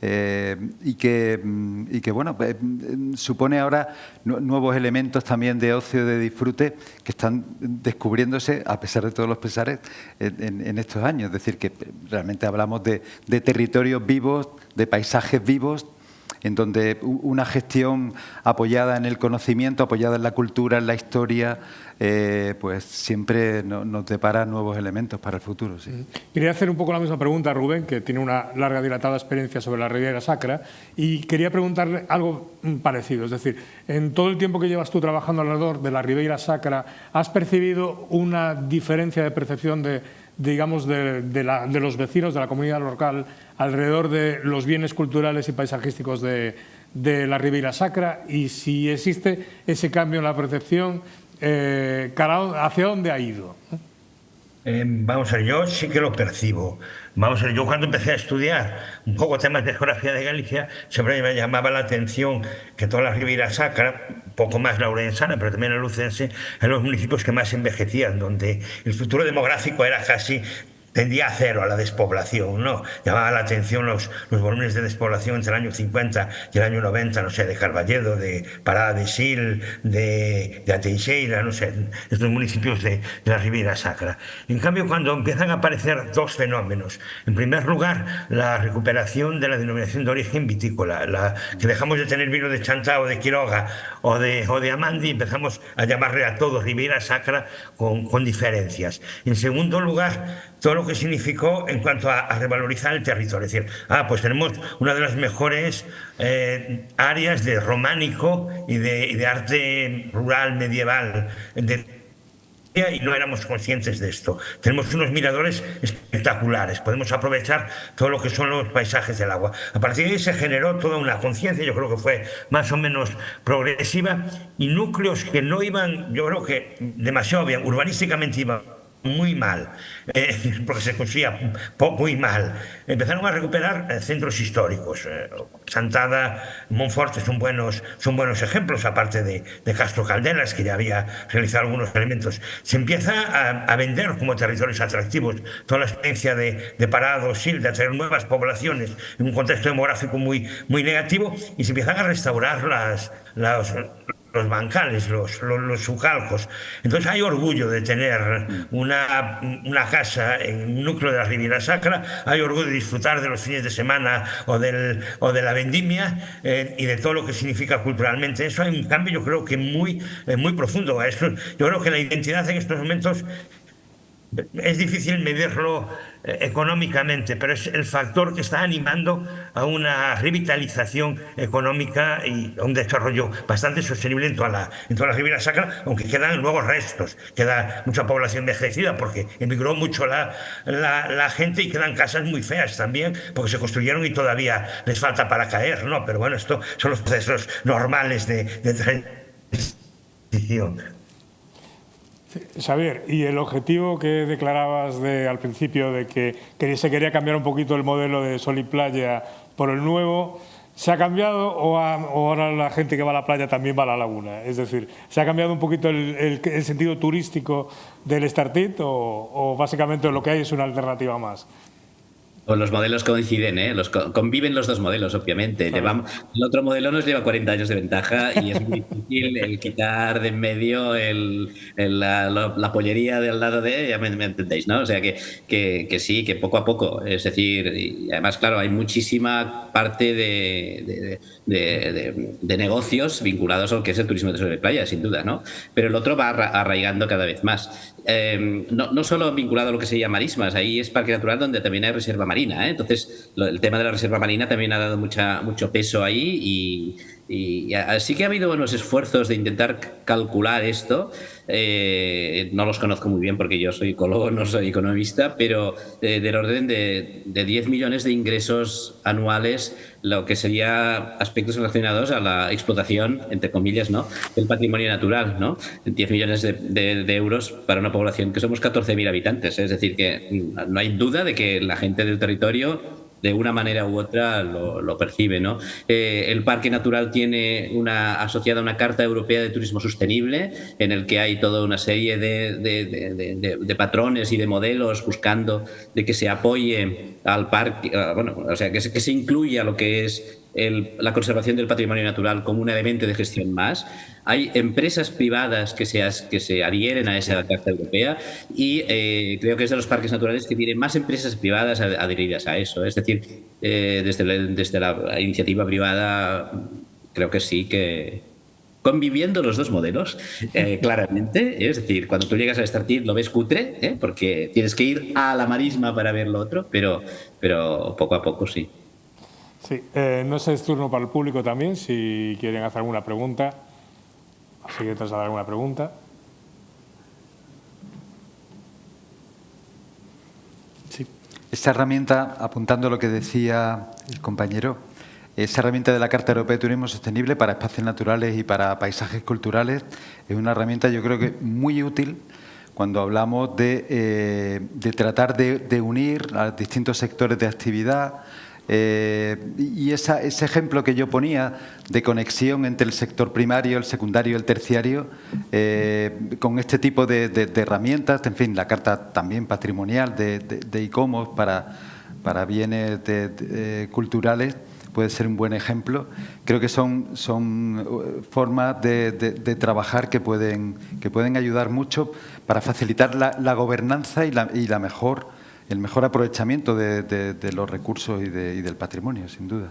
y que bueno, supone ahora nuevos elementos también de ocio, de disfrute, que están descubriéndose a pesar de todos los pesares en estos años. Es decir, que realmente hablamos de territorios vivos, de paisajes vivos, en donde una gestión apoyada en el conocimiento, apoyada en la cultura, en la historia, pues siempre nos depara nuevos elementos para el futuro. Sí. Quería hacer un poco la misma pregunta a Rubén, que tiene una larga, dilatada experiencia sobre la Ribeira Sacra, y quería preguntarle algo parecido. Es decir, en todo el tiempo que llevas tú trabajando alrededor de la Ribeira Sacra, ¿has percibido una diferencia de percepción de los vecinos, de la comunidad local, alrededor de los bienes culturales y paisajísticos de la Ribeira Sacra? Y si existe ese cambio en la percepción, ¿hacia dónde ha ido? Vamos a ver, yo sí que lo percibo. Vamos a ver, yo cuando empecé a estudiar un poco temas de geografía de Galicia, siempre me llamaba la atención que toda la Ribeira Sacra, un poco más la orensana, pero también la lucense, eran los municipios que más envejecían, donde el futuro demográfico era casi tendía a cero, a la despoblación, ¿no? Llamaba la atención los volúmenes de despoblación entre el año 50 y el año 90, no sé, de Carballedo, de Parada de Sil, de Ateixeira, no sé, estos municipios de la Ribeira Sacra. En cambio, cuando empiezan a aparecer dos fenómenos, en primer lugar, la recuperación de la denominación de origen vitícola, que dejamos de tener vino de Chantá o de Quiroga o de Amandi y empezamos a llamarle a todo Ribeira Sacra con diferencias. En segundo lugar, todo lo que significó en cuanto a revalorizar el territorio. Es decir, pues tenemos una de las mejores áreas de románico y de arte rural medieval y no éramos conscientes de esto. Tenemos unos miradores espectaculares, podemos aprovechar todo lo que son los paisajes del agua. A partir de ahí se generó toda una conciencia, yo creo que fue más o menos progresiva, y núcleos que no iban, yo creo que demasiado bien, urbanísticamente iban muy mal, porque se construía muy mal. Empezaron a recuperar centros históricos. Chantada, Montfort son buenos ejemplos, aparte de Castro Caldelas, que ya había realizado algunos elementos. Se empieza a vender como territorios atractivos toda la experiencia de Parado, Sil, de atraer nuevas poblaciones en un contexto demográfico muy negativo, y se empiezan a restaurar los bancales, los sucalcos. Entonces hay orgullo de tener una casa en un núcleo de la Ribeira Sacra, hay orgullo de disfrutar de los fines de semana o de la vendimia y de todo lo que significa culturalmente. Eso hay un cambio, yo creo que muy profundo. Yo creo que la identidad en estos momentos es difícil medirlo económicamente, pero es el factor que está animando a una revitalización económica y a un desarrollo bastante sostenible en toda la Ribeira Sacra, aunque quedan luego restos, queda mucha población envejecida porque emigró mucho la gente, y quedan casas muy feas también porque se construyeron y todavía les falta para caer, ¿no? Pero bueno, estos son los procesos normales de transición. Xavier, y el objetivo que declarabas al principio de que se quería cambiar un poquito el modelo de sol y playa por el nuevo, ¿se ha cambiado o ahora la gente que va a la playa también va a la laguna? Es decir, ¿se ha cambiado un poquito el sentido turístico del Estartit o básicamente lo que hay es una alternativa más? O los modelos coinciden, conviven los dos modelos, obviamente. El otro modelo nos lleva 40 años de ventaja y es muy difícil el quitar de en medio la pollería del lado ya me entendéis, ¿no? O sea que sí, que poco a poco. Es decir, y además, claro, hay muchísima parte de negocios vinculados a lo que es el turismo de sol y playa, sin duda, ¿no? Pero el otro va arraigando cada vez más. No solo vinculado a lo que se llama marismas, ahí es parque natural donde también hay reserva marina, entonces el tema de la reserva marina también ha dado mucho peso ahí y sí que ha habido buenos esfuerzos de intentar calcular esto. No los conozco muy bien porque yo soy ecólogo, no soy economista, pero del orden de 10 millones de ingresos anuales, lo que sería aspectos relacionados a la explotación, entre comillas, ¿no?, del patrimonio natural, ¿no? 10 millones de euros para una población que somos 14.000 habitantes. Es decir, que no hay duda de que la gente del territorio de una manera u otra lo percibe, ¿no? El parque natural tiene asociada una Carta Europea de Turismo Sostenible, en el que hay toda una serie de patrones y de modelos buscando de que se apoye al parque, o sea, que se incluya lo que es la conservación del patrimonio natural como un elemento de gestión más. Hay empresas privadas que se adhieren a esa Carta Europea y creo que es de los parques naturales que tienen más empresas privadas adheridas a eso. Es decir, desde la iniciativa privada creo que sí que conviviendo los dos modelos, claramente. Es decir, cuando tú llegas a Estartit lo ves cutre, porque tienes que ir a la marisma para ver lo otro, pero poco a poco sí. Sí, no sé, es turno para el público también, si quieren hacer alguna pregunta. Si quieren trasladar alguna pregunta. Sí. Esta herramienta, apuntando a lo que decía el compañero, esa herramienta de la Carta Europea de Turismo Sostenible para espacios naturales y para paisajes culturales es una herramienta, yo creo que muy útil cuando hablamos de tratar de unir a distintos sectores de actividad, Y ese ejemplo que yo ponía de conexión entre el sector primario, el secundario y el terciario, con este tipo de herramientas, en fin, la carta también patrimonial de ICOMOS para bienes culturales, puede ser un buen ejemplo. Creo que son formas de trabajar que pueden ayudar mucho para facilitar la gobernanza y el mejor aprovechamiento de los recursos y del patrimonio, sin duda.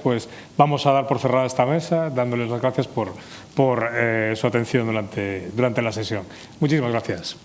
Pues vamos a dar por cerrada esta mesa, dándoles las gracias por su atención durante la sesión. Muchísimas gracias.